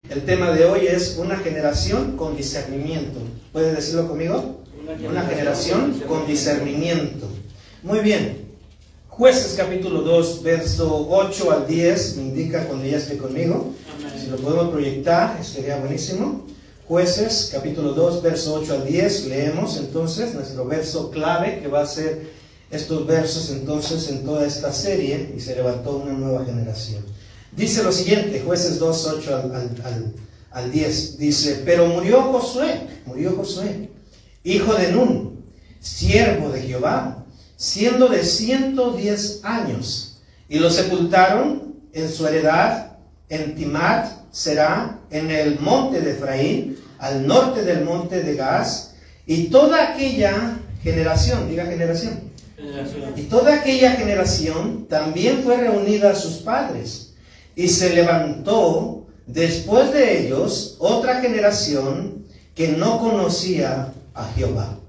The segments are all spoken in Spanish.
El tema de hoy es una generación con discernimiento. ¿Puedes decirlo conmigo? Una generación con discernimiento. Muy bien. Jueces capítulo 2, verso 8 al 10, me indica cuando ya esté conmigo. Si lo podemos proyectar, sería buenísimo. Jueces capítulo 2, verso 8 al 10, leemos entonces nuestro verso clave, que va a ser estos versos entonces en toda esta serie, y se levantó una nueva generación. Dice lo siguiente, Jueces 2, 8 al 10, dice: pero murió Josué, hijo de Nun, siervo de Jehová, siendo de 110 años, y lo sepultaron en su heredad en Timat Será, en el monte de Efraín, al norte del monte de Gaz, y toda aquella generación, diga generación, y toda aquella generación también fue reunida a sus padres, y se levantó después de ellos otra generación que no conocía a Jehová,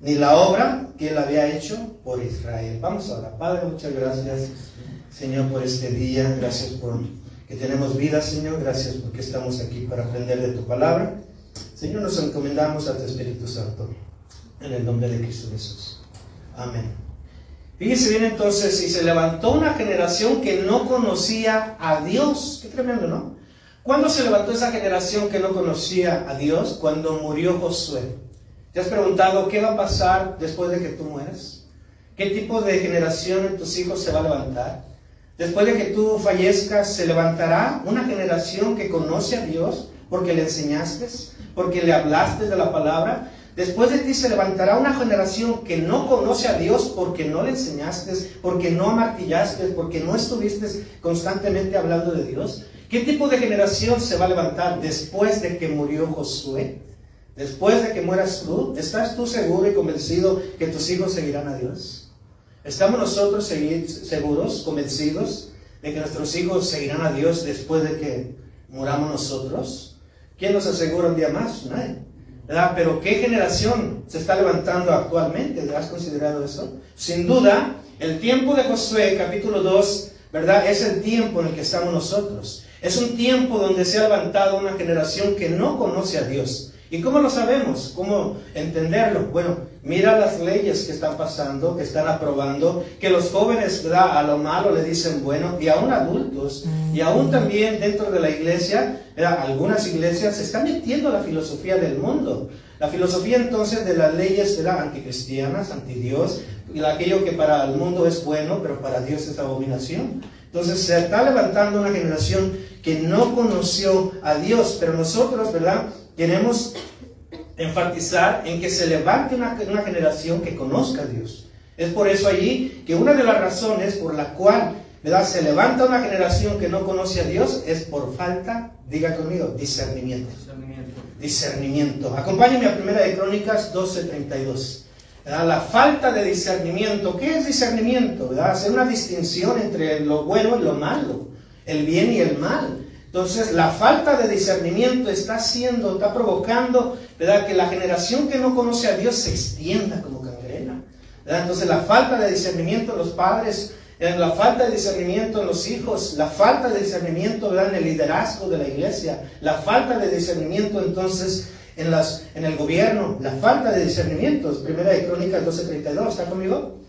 ni la obra que él había hecho por Israel. Vamos a orar. Padre, muchas gracias, Señor, por este día. Gracias por que tenemos vida, Señor. Gracias porque estamos aquí para aprender de tu palabra. Señor, nos encomendamos a tu Espíritu Santo, en el nombre de Cristo Jesús. Amén. Fíjese bien entonces, y se levantó una generación que no conocía a Dios. Qué tremendo, ¿no? ¿Cuándo se levantó esa generación que no conocía a Dios? Cuando murió Josué. ¿Te has preguntado qué va a pasar después de que tú mueras? ¿Qué tipo de generación en tus hijos se va a levantar? Después de que tú fallezcas, ¿se levantará una generación que conoce a Dios porque le enseñaste, porque le hablaste de la palabra? Después de ti se levantará una generación que no conoce a Dios porque no le enseñaste, porque no martillaste, porque no estuviste constantemente hablando de Dios. ¿Qué tipo de generación se va a levantar después de que murió Josué? Después de que mueras tú, ¿estás tú seguro y convencido que tus hijos seguirán a Dios? ¿Estamos nosotros seguros, convencidos de que nuestros hijos seguirán a Dios después de que muramos nosotros? ¿Quién nos asegura un día más? Nadie, ¿verdad? Pero ¿qué generación se está levantando actualmente? ¿Has considerado eso? Sin duda, el tiempo de Josué, capítulo 2, ¿verdad? Es el tiempo en el que estamos nosotros. Es un tiempo donde se ha levantado una generación que no conoce a Dios. ¿Y cómo lo sabemos? ¿Cómo entenderlo? Bueno, mira las leyes que están pasando, que están aprobando, que los jóvenes, ¿verdad?, a lo malo le dicen bueno, y aún adultos, y aún también dentro de la iglesia, ¿verdad?, algunas iglesias se están metiendo la filosofía del mundo. La filosofía entonces de las leyes, ¿verdad?, anticristianas, antidios, y aquello que para el mundo es bueno, pero para Dios es abominación. Entonces se está levantando una generación que no conoció a Dios, pero nosotros, ¿verdad?, queremos enfatizar en que se levante una generación que conozca a Dios. Es por eso allí que una de las razones por la cual, ¿verdad?, se levanta una generación que no conoce a Dios es por falta, diga conmigo, discernimiento. Discernimiento. Acompáñenme a Primera de Crónicas 12:32. La falta de discernimiento. ¿Qué es discernimiento? ¿Verdad? Hacer una distinción entre lo bueno y lo malo, el bien y el mal. Entonces, la falta de discernimiento está provocando, ¿verdad?, que la generación que no conoce a Dios se extienda como gangrena, ¿verdad? Entonces, la falta de discernimiento en los padres, la falta de discernimiento en los hijos, la falta de discernimiento, ¿verdad?, en el liderazgo de la iglesia, la falta de discernimiento entonces en el gobierno, la falta de discernimiento. Primera de Crónicas 12:32, ¿está conmigo?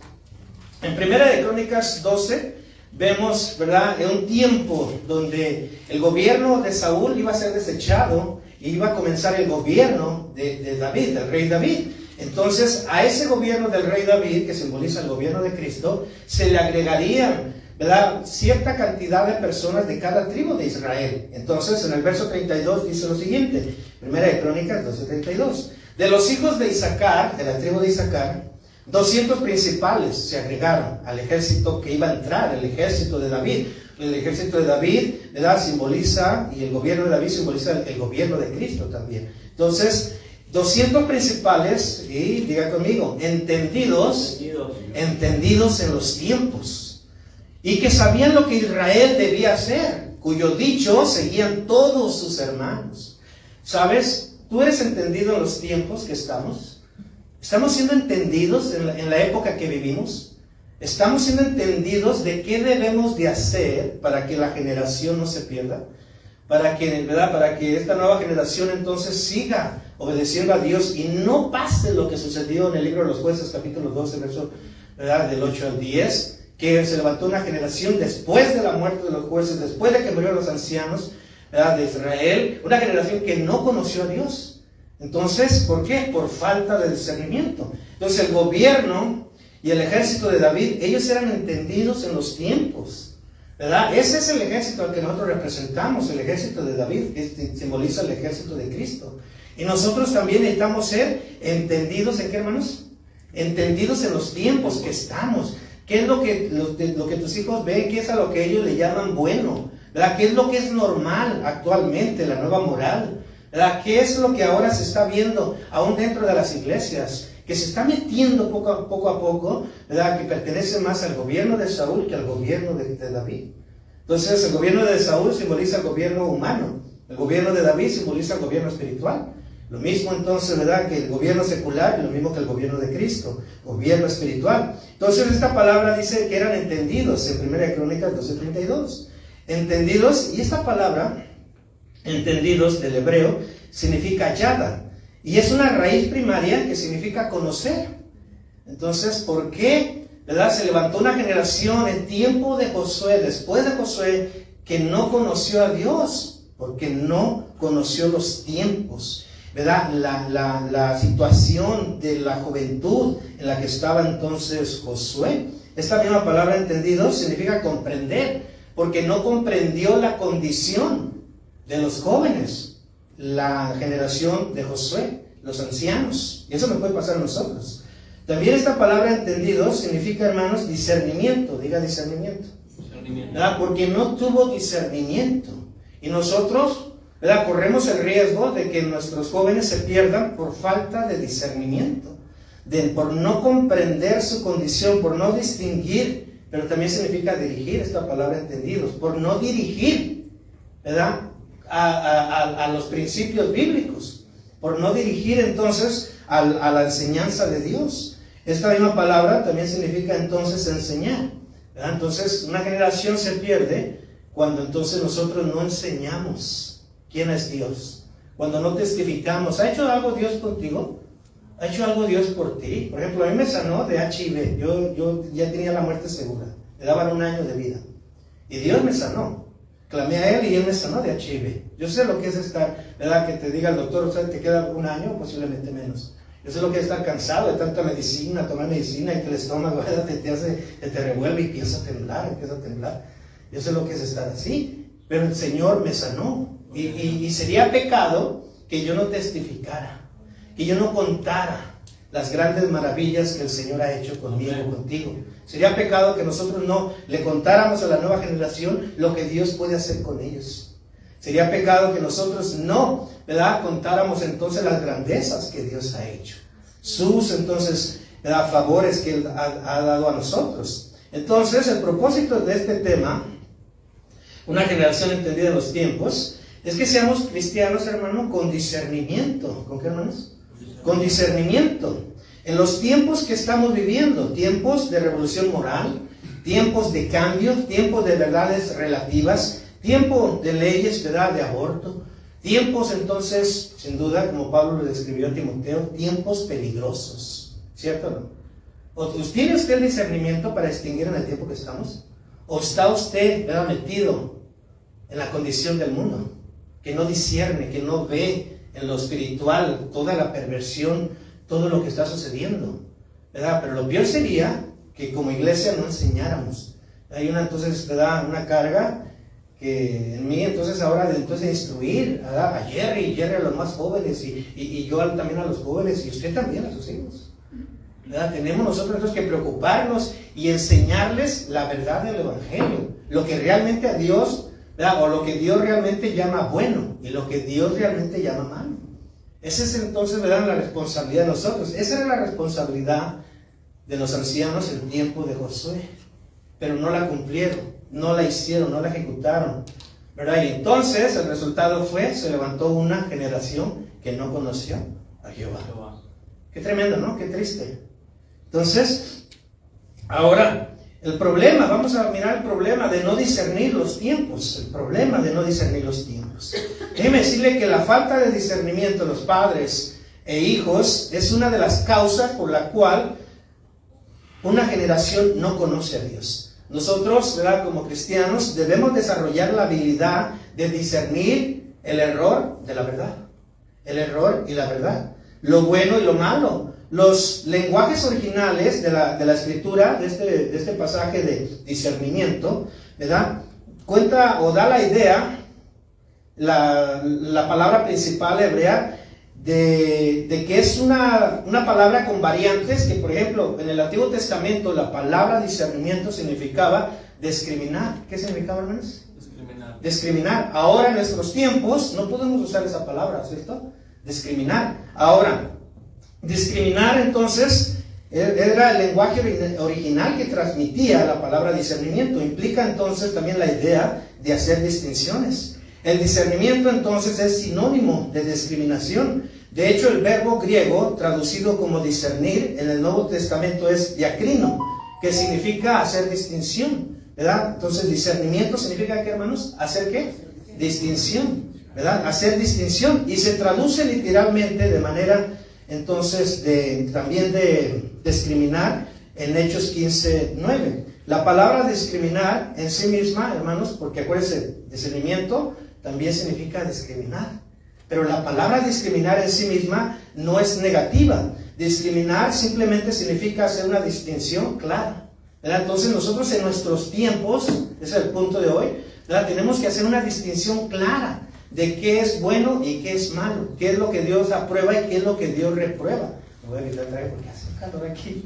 En Primera de Crónicas 12 vemos, ¿verdad?, en un tiempo donde el gobierno de Saúl iba a ser desechado y iba a comenzar el gobierno de David, del rey David. Entonces, a ese gobierno del rey David, que simboliza el gobierno de Cristo, se le agregarían, ¿verdad?, cierta cantidad de personas de cada tribu de Israel. Entonces, en el verso 32 dice lo siguiente, Primera de Crónicas 12:32. De los hijos de Isaacar, de la tribu de Isaacar, 200 principales se agregaron al ejército que iba a entrar, el ejército de David. El ejército de David, ¿verdad?, simboliza, y el gobierno de David simboliza el gobierno de Cristo también. Entonces, 200 principales, y diga conmigo, entendidos en los tiempos, y que sabían lo que Israel debía hacer, cuyo dicho seguían todos sus hermanos. ¿Sabes? ¿Tú eres entendido en los tiempos que estamos? ¿Estamos siendo entendidos en la época que vivimos? ¿Estamos siendo entendidos de qué debemos de hacer para que la generación no se pierda? para que, ¿verdad?, para que esta nueva generación entonces siga obedeciendo a Dios y no pase lo que sucedió en el libro de los Jueces, capítulo 12, verso, ¿verdad?, del 8 al 10, que se levantó una generación después de la muerte de los jueces, después de que murieron los ancianos, ¿verdad?, de Israel, una generación que no conoció a Dios. Entonces, ¿por qué? Por falta de discernimiento. Entonces el gobierno y el ejército de David, ellos eran entendidos en los tiempos, ¿verdad? Ese es el ejército al que nosotros representamos, el ejército de David, que simboliza el ejército de Cristo. Y nosotros también necesitamos ser entendidos, ¿en qué, hermanos? Entendidos en los tiempos que estamos. ¿Qué es lo que tus hijos ven? ¿Qué es a lo que ellos le llaman bueno? ¿Verdad? ¿Qué es lo que es normal actualmente, la nueva moral? ¿Verdad? ¿Qué es lo que ahora se está viendo aún dentro de las iglesias? Que se está metiendo poco a poco, ¿verdad?, que pertenece más al gobierno de Saúl que al gobierno de David. Entonces el gobierno de Saúl simboliza el gobierno humano, el gobierno de David simboliza el gobierno espiritual. Lo mismo entonces, ¿verdad?, que el gobierno secular, y lo mismo que el gobierno de Cristo, gobierno espiritual. Entonces esta palabra dice que eran entendidos en 1 Crónicas 12:32. Entendidos, y esta palabra, entendidos, del hebreo, significa yada. Y es una raíz primaria que significa conocer. Entonces, ¿por qué, verdad, se levantó una generación en tiempo de Josué, después de Josué, que no conoció a Dios? Porque no conoció los tiempos, ¿verdad? La situación de la juventud en la que estaba entonces Josué. Esta misma palabra entendido significa comprender, porque no comprendió la condición de los jóvenes, la generación de Josué, los ancianos. Y eso me puede pasar a nosotros. También esta palabra entendido significa, hermanos, discernimiento. Diga discernimiento. ¿Verdad? Porque no tuvo discernimiento. Y nosotros, ¿verdad?, corremos el riesgo de que nuestros jóvenes se pierdan por falta de discernimiento, por no comprender su condición, por no distinguir, pero también significa dirigir, esta palabra entendidos, por no dirigir, ¿verdad?, a los principios bíblicos, por no dirigir entonces a la enseñanza de Dios. Esta misma palabra también significa entonces enseñar, ¿verdad? Entonces una generación se pierde cuando entonces nosotros no enseñamos quién es Dios, cuando no testificamos. ¿Ha hecho algo Dios contigo? ¿Ha hecho algo Dios por ti? Por ejemplo, a mí me sanó de HIV. Yo ya tenía la muerte segura, me daban 1 año de vida y Dios me sanó. Clamé a Él y Él me sanó de HIV. Yo sé lo que es estar, ¿verdad?, que te diga el doctor, o sea, te queda 1 año, posiblemente menos. Yo sé lo que es estar cansado de tanta medicina, tomar medicina, y que el estómago, ¿verdad?, te revuelve y empieza a temblar. Yo sé lo que es estar así, pero el Señor me sanó. Y sería pecado que yo no testificara, que yo no contara las grandes maravillas que el Señor ha hecho conmigo, contigo. Sería pecado que nosotros no le contáramos a la nueva generación lo que Dios puede hacer con ellos. Sería pecado que nosotros no, ¿verdad?, contáramos entonces las grandezas que Dios ha hecho, sus entonces, ¿verdad?, favores que Él ha dado a nosotros. Entonces el propósito de este tema, una generación entendida en los tiempos, es que seamos cristianos, hermano, con discernimiento. ¿Con qué, hermanos? Con discernimiento. En los tiempos que estamos viviendo, tiempos de revolución moral, tiempos de cambio, tiempos de verdades relativas, tiempo de leyes, ¿verdad?, de aborto, tiempos entonces, sin duda, como Pablo le describió a Timoteo, tiempos peligrosos, ¿cierto o no? ¿O tiene usted discernimiento para distinguir en el tiempo que estamos? ¿O está usted, ¿verdad?, metido en la condición del mundo, que no discierne, que no ve en lo espiritual toda la perversión, todo lo que está sucediendo, ¿verdad? Pero lo peor sería que como iglesia no enseñáramos. Hay entonces, ¿verdad?, una carga que en mí, entonces ahora de instruir, ¿verdad?, a Jerry a los más jóvenes y yo también a los jóvenes y usted también a sus hijos, ¿verdad? Tenemos nosotros entonces que preocuparnos y enseñarles la verdad del Evangelio, lo que realmente a Dios, ¿verdad?, o lo que Dios realmente llama bueno y lo que Dios realmente llama malo. Esa es entonces, ¿verdad?, la responsabilidad de nosotros. Esa era la responsabilidad de los ancianos en el tiempo de Josué, pero no la cumplieron, no la hicieron, no la ejecutaron, ¿verdad? Y entonces el resultado fue, se levantó una generación que no conoció a Jehová. Qué tremendo, ¿no? Qué triste. Entonces, ahora, El problema, vamos a mirar el problema de no discernir los tiempos. El problema de no discernir los tiempos. Déjeme decirle que la falta de discernimiento de los padres e hijos es una de las causas por la cual una generación no conoce a Dios. Nosotros, ¿verdad?, como cristianos, debemos desarrollar la habilidad de discernir el error de la verdad. El error y la verdad. Lo bueno y lo malo. Los lenguajes originales de la escritura, de este pasaje de discernimiento, ¿verdad?, cuenta o da la idea, la palabra principal hebrea, de que es una palabra con variantes, que por ejemplo, en el Antiguo Testamento la palabra discernimiento significaba discriminar. ¿Qué significaba, hermanos? Discriminar. Discriminar. Ahora en nuestros tiempos no podemos usar esa palabra, ¿cierto? Discriminar. Ahora, discriminar entonces era el lenguaje original que transmitía la palabra discernimiento. Implica entonces también la idea de hacer distinciones. El discernimiento entonces es sinónimo de discriminación. De hecho, el verbo griego traducido como discernir en el Nuevo Testamento es diacrino, que significa hacer distinción, ¿verdad? Entonces, discernimiento significa ¿qué, hermanos? ¿Hacer qué? Distinción, ¿verdad? Hacer distinción. Y se traduce literalmente de manera entonces también de discriminar en Hechos 15:9. La palabra discriminar en sí misma, hermanos, porque acuérdense, discernimiento también significa discriminar. Pero la palabra discriminar en sí misma no es negativa. Discriminar simplemente significa hacer una distinción clara, ¿verdad? Entonces nosotros en nuestros tiempos, ese es el punto de hoy, ¿verdad?, tenemos que hacer una distinción clara de qué es bueno y qué es malo, qué es lo que Dios aprueba y qué es lo que Dios reprueba. Me voy a evitar traer porque hace calor aquí,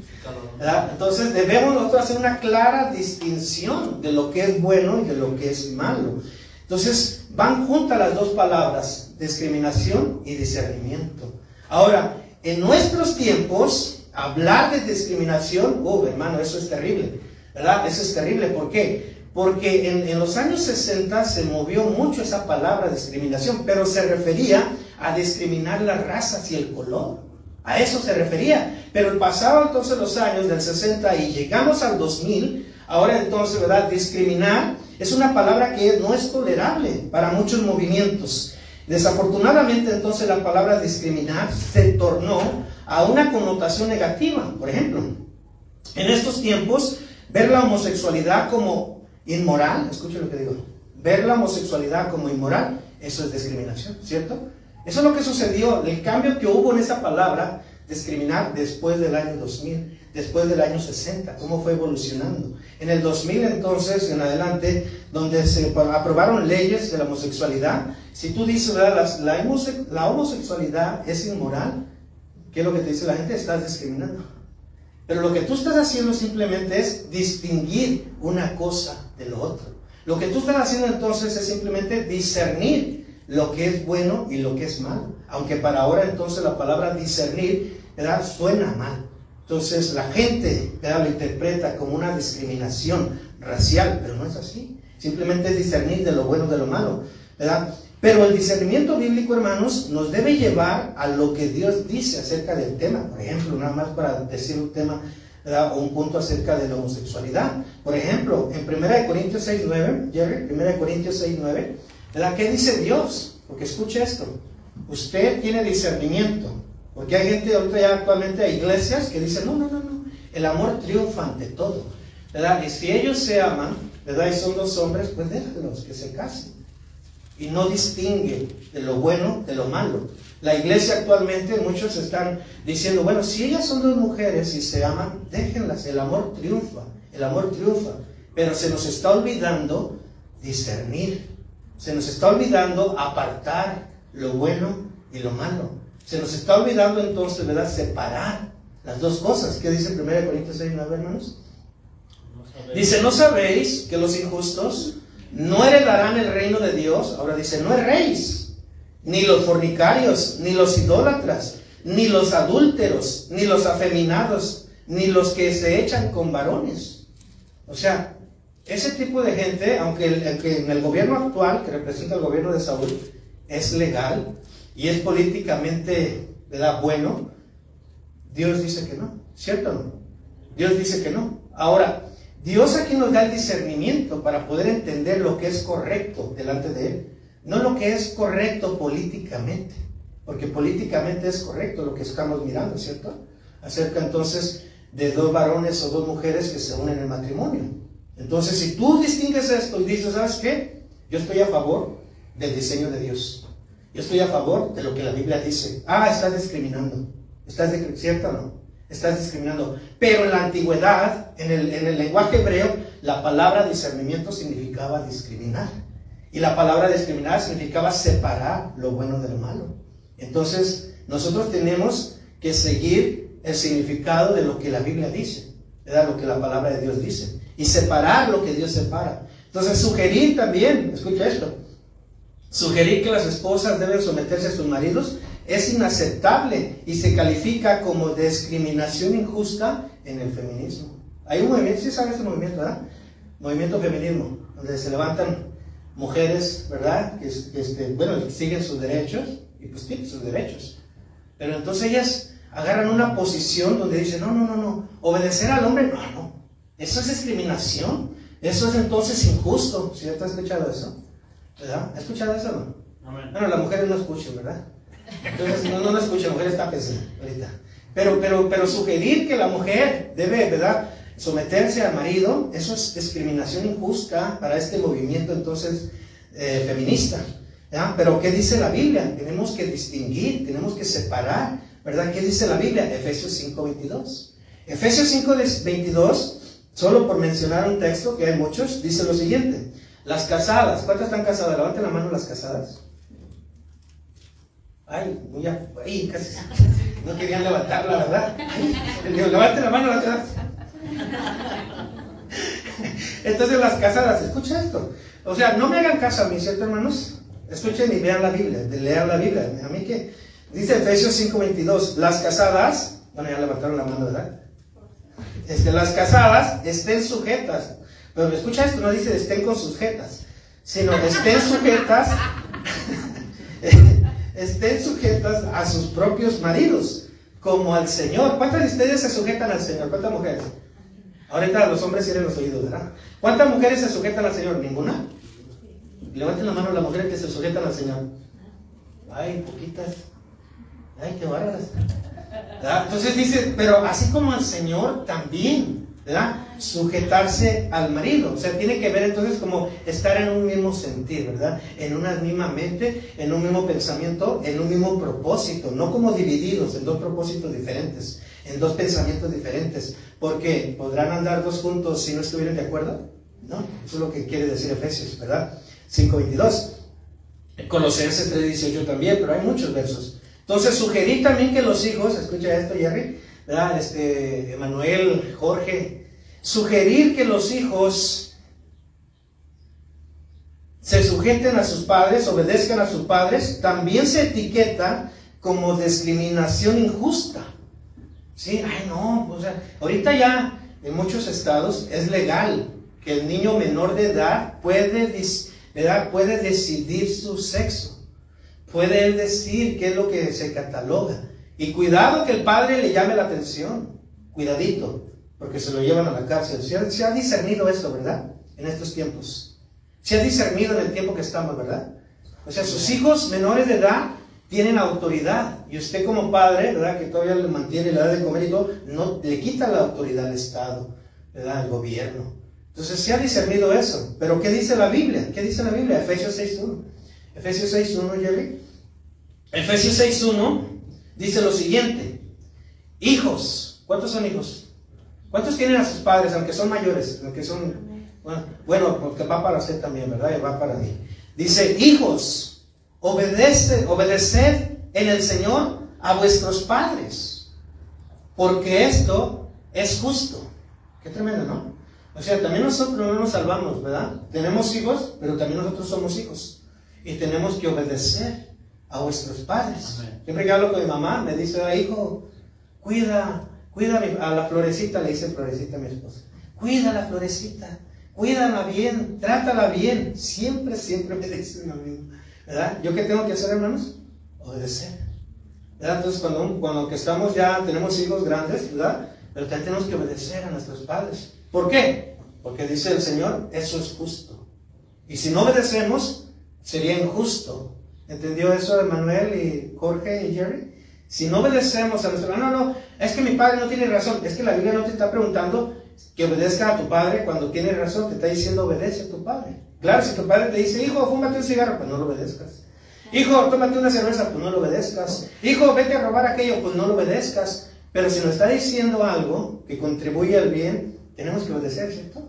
¿verdad? Entonces debemos nosotros hacer una clara distinción de lo que es bueno y de lo que es malo. Entonces van juntas las dos palabras, discriminación y discernimiento. Ahora, en nuestros tiempos, hablar de discriminación, hermano, eso es terrible, ¿verdad? Eso es terrible. ¿Por qué? Porque en los años 60 se movió mucho esa palabra discriminación, pero se refería a discriminar las razas y el color. A eso se refería. Pero pasaban entonces los años del 60 y llegamos al 2000. Ahora entonces, ¿verdad?, discriminar es una palabra que no es tolerable para muchos movimientos. Desafortunadamente entonces la palabra discriminar se tornó a una connotación negativa. Por ejemplo, en estos tiempos, ver la homosexualidad como inmoral, escuchen lo que digo, ver la homosexualidad como inmoral, eso es discriminación, ¿cierto? Eso es lo que sucedió, el cambio que hubo en esa palabra, discriminar, después del año 2000, después del año 60, cómo fue evolucionando. En el 2000 entonces, en adelante, donde se aprobaron leyes de la homosexualidad, si tú dices, ¿verdad?, la homosexualidad es inmoral, ¿qué es lo que te dice la gente? Estás discriminando. Pero lo que tú estás haciendo simplemente es distinguir una cosa de lo otro. Lo que tú estás haciendo entonces es simplemente discernir lo que es bueno y lo que es malo. Aunque para ahora entonces la palabra discernir, ¿verdad?, suena mal. Entonces la gente, ¿verdad?, lo interpreta como una discriminación racial, pero no es así. Simplemente es discernir de lo bueno de lo malo, ¿verdad? Pero el discernimiento bíblico, hermanos, nos debe llevar a lo que Dios dice acerca del tema. Por ejemplo, nada más para decir un tema, ¿verdad?, o un punto acerca de la homosexualidad. Por ejemplo, en 1 Corintios 6:9, Jerry, 1 Corintios 6:9, ¿verdad?, ¿qué dice Dios? Porque escuche esto, usted tiene discernimiento. Porque hay gente, ahorita ya actualmente hay iglesias que dicen, no, el amor triunfa ante todo, ¿verdad? Y si ellos se aman, ¿verdad?, y son dos hombres, pues déjalos que se casen. Y no distinguen de lo bueno de lo malo. La iglesia actualmente, muchos están diciendo, bueno, si ellas son dos mujeres y se aman, déjenlas, el amor triunfa, el amor triunfa. Pero se nos está olvidando discernir, se nos está olvidando apartar lo bueno y lo malo. Se nos está olvidando entonces, ¿verdad?, separar las dos cosas. ¿Qué dice 1 Corintios 6:9, hermanos? Dice, ¿no sabéis que los injustos no heredarán el reino de Dios? Ahora dice, no erréis, ni los fornicarios, ni los idólatras, ni los adúlteros, ni los afeminados, ni los que se echan con varones. O sea, ese tipo de gente, aunque en el gobierno actual, que representa el gobierno de Saúl, es legal y es políticamente, ¿verdad?, bueno, Dios dice que no, ¿cierto o no? Dios dice que no. Ahora, Dios aquí nos da el discernimiento para poder entender lo que es correcto delante de Él, no lo que es correcto políticamente, porque políticamente es correcto lo que estamos mirando, ¿cierto? Acerca entonces de dos varones o dos mujeres que se unen en matrimonio. Entonces, si tú distingues esto y dices, ¿sabes qué? Yo estoy a favor del diseño de Dios. Yo estoy a favor de lo que la Biblia dice. Estás discriminando. ¿Cierto o no? Estás discriminando. Pero en la antigüedad, en el lenguaje hebreo, la palabra discernimiento significaba discriminar. Y la palabra discriminar significaba separar lo bueno de lo malo. Entonces, nosotros tenemos que seguir el significado de lo que la Biblia dice, ¿verdad? Lo que la palabra de Dios dice. Y separar lo que Dios separa. Entonces, sugerir también, escucha esto, sugerir que las esposas deben someterse a sus maridos es inaceptable y se califica como discriminación injusta en el feminismo. Hay un movimiento, ¿sí sabes este movimiento, verdad? Movimiento feminismo, donde se levantan mujeres, ¿verdad? Que siguen sus derechos y pues tienen sus derechos. Pero entonces ellas agarran una posición donde dicen, no, obedecer al hombre, no, eso es discriminación, eso es entonces injusto. ¿Sí te has escuchado eso? ¿Verdad? ¿Has escuchado eso o no? Amén. Bueno, las mujeres no escuchan, ¿verdad? Entonces no escuchan, mujeres tápense ahorita. Pero sugerir que la mujer debe, ¿verdad?, someterse al marido, eso es discriminación injusta para este movimiento entonces feminista. ¿Ya? Pero ¿qué dice la Biblia? Tenemos que distinguir, tenemos que separar, ¿verdad? ¿Qué dice la Biblia? Efesios 5:22. Efesios 5:22, solo por mencionar un texto, que hay muchos, dice lo siguiente. Las casadas, ¿cuántas están casadas? Levanten la mano las casadas. Casi no querían levantarla, ¿verdad? Levanten la mano las casadas. Entonces las casadas, escucha esto. O sea, no me hagan caso a mí, ¿cierto, hermanos? Escuchen y vean la Biblia, lean la Biblia. A mí que dice Efesios 5:22, las casadas, bueno, ya levantaron la mano, ¿verdad? Las casadas estén sujetas. Pero escucha esto, no dice estén con sus jetas, sino estén sujetas, estén sujetas a sus propios maridos, como al Señor. ¿Cuántas de ustedes se sujetan al Señor? ¿Cuántas mujeres? Ahorita los hombres cierren los oídos, ¿verdad? ¿Cuántas mujeres se sujetan al Señor? ¿Ninguna? Levanten la mano las mujeres que se sujetan al Señor. Ay, poquitas. Ay, qué bárbaras. ¿Verdad? Entonces dice, pero así como al Señor también, ¿verdad?, sujetarse al marido. O sea, tiene que ver entonces como estar en un mismo sentir, ¿verdad? En una misma mente, en un mismo pensamiento, en un mismo propósito, no como divididos en dos propósitos diferentes, en dos pensamientos diferentes, porque podrán andar dos juntos si no estuvieran de acuerdo. No, eso es lo que quiere decir Efesios, ¿verdad? 5:22. Colosenses 3:18 también, pero hay muchos versos. Entonces, sugerí también que los hijos, escucha esto, Jerry, ¿verdad? Emanuel, Jorge, sugerir que los hijos se sujeten a sus padres, obedezcan a sus padres, también se etiqueta como discriminación injusta. ¿Sí? Ay, no, o sea, ahorita ya en muchos estados es legal que el niño menor de edad puede decidir su sexo. Puede él decir qué es lo que se cataloga. Y cuidado que el padre le llame la atención. Cuidadito, porque se lo llevan a la cárcel. Se ha discernido esto, ¿verdad? En estos tiempos. Se ha discernido en el tiempo que estamos, ¿verdad? O sea, sus hijos menores de edad tienen autoridad. Y usted como padre, ¿verdad?, que todavía le mantiene la edad de comer y todo, no le quita la autoridad al Estado, ¿verdad?, al gobierno. Entonces se ha discernido eso. Pero ¿qué dice la Biblia? ¿Qué dice la Biblia? Efesios 6:1. Efesios 6:1, Jerry. Efesios 6:1 dice lo siguiente. Hijos. ¿Cuántos son hijos? ¿Cuántos tienen a sus padres, aunque son mayores? Aunque son, bueno, porque va para usted también, ¿verdad? Y va para mí. Dice, hijos, obedeced en el Señor a vuestros padres, porque esto es justo. Qué tremendo, ¿no? O sea, también nosotros no nos salvamos, ¿verdad? Tenemos hijos, pero también nosotros somos hijos. Y tenemos que obedecer a vuestros padres. Amén. Siempre que hablo con mi mamá, me dice, hijo, cuida a la florecita, le dice florecita a mi esposa. Cuida a la florecita, cuídala bien, trátala bien. Siempre me dice lo mismo, ¿verdad? ¿Yo qué tengo que hacer, hermanos? Obedecer, ¿verdad? Entonces, cuando que estamos ya, tenemos hijos grandes, ¿verdad? Pero también tenemos que obedecer a nuestros padres. ¿Por qué? Porque dice el Señor, eso es justo. Y si no obedecemos, sería injusto. ¿Entendió eso Emanuel y Jorge y Jerry? Si no obedecemos a nuestro... No, es que mi padre no tiene razón. Es que la Biblia no te está preguntando que obedezca a tu padre cuando tiene razón. Te está diciendo obedece a tu padre. Claro, si tu padre te dice, hijo, fúmate un cigarro, pues no lo obedezcas. Hijo, tómate una cerveza, pues no lo obedezcas. Hijo, vete a robar aquello, pues no lo obedezcas. Pero si nos está diciendo algo que contribuye al bien, tenemos que obedecer, ¿cierto?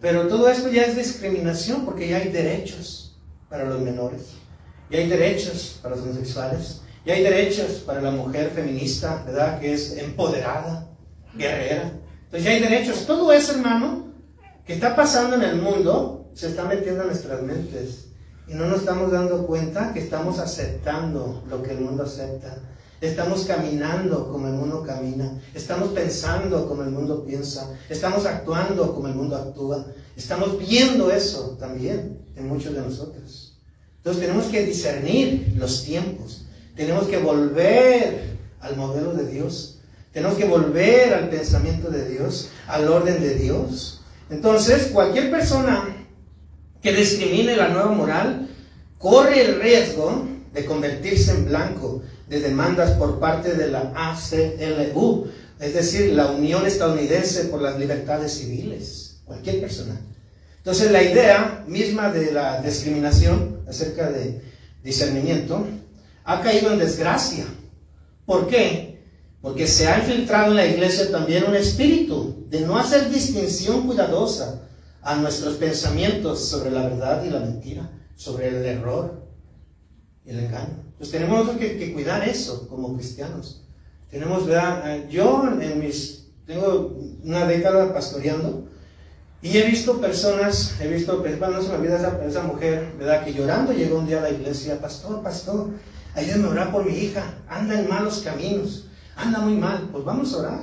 Pero todo esto ya es discriminación, porque ya hay derechos para los menores, ya hay derechos para los homosexuales, ya hay derechos para la mujer feminista, ¿verdad? Que es empoderada, guerrera. Entonces ya hay derechos. Todo eso, hermano, que está pasando en el mundo, se está metiendo en nuestras mentes. Y no nos estamos dando cuenta que estamos aceptando lo que el mundo acepta. Estamos caminando como el mundo camina. Estamos pensando como el mundo piensa. Estamos actuando como el mundo actúa. Estamos viendo eso también en muchos de nosotros. Entonces tenemos que discernir los tiempos. Tenemos que volver al modelo de Dios. Tenemos que volver al pensamiento de Dios, al orden de Dios. Entonces, cualquier persona que discrimine la nueva moral corre el riesgo de convertirse en blanco de demandas por parte de la ACLU, es decir, la Unión Estadounidense por las Libertades Civiles. Cualquier persona. Entonces, la idea misma de la discriminación acerca de discernimiento ha caído en desgracia. ¿Por qué? Porque se ha infiltrado en la iglesia también un espíritu de no hacer distinción cuidadosa a nuestros pensamientos sobre la verdad y la mentira, sobre el error y el engaño. Pues tenemos que cuidar eso como cristianos. Tenemos, ¿verdad? Yo tengo una década pastoreando y he visto personas, no se me olvida esa mujer, ¿verdad? Que llorando llegó un día a la iglesia, pastor, ayúdame a orar por mi hija, anda en malos caminos, anda muy mal, pues vamos a orar.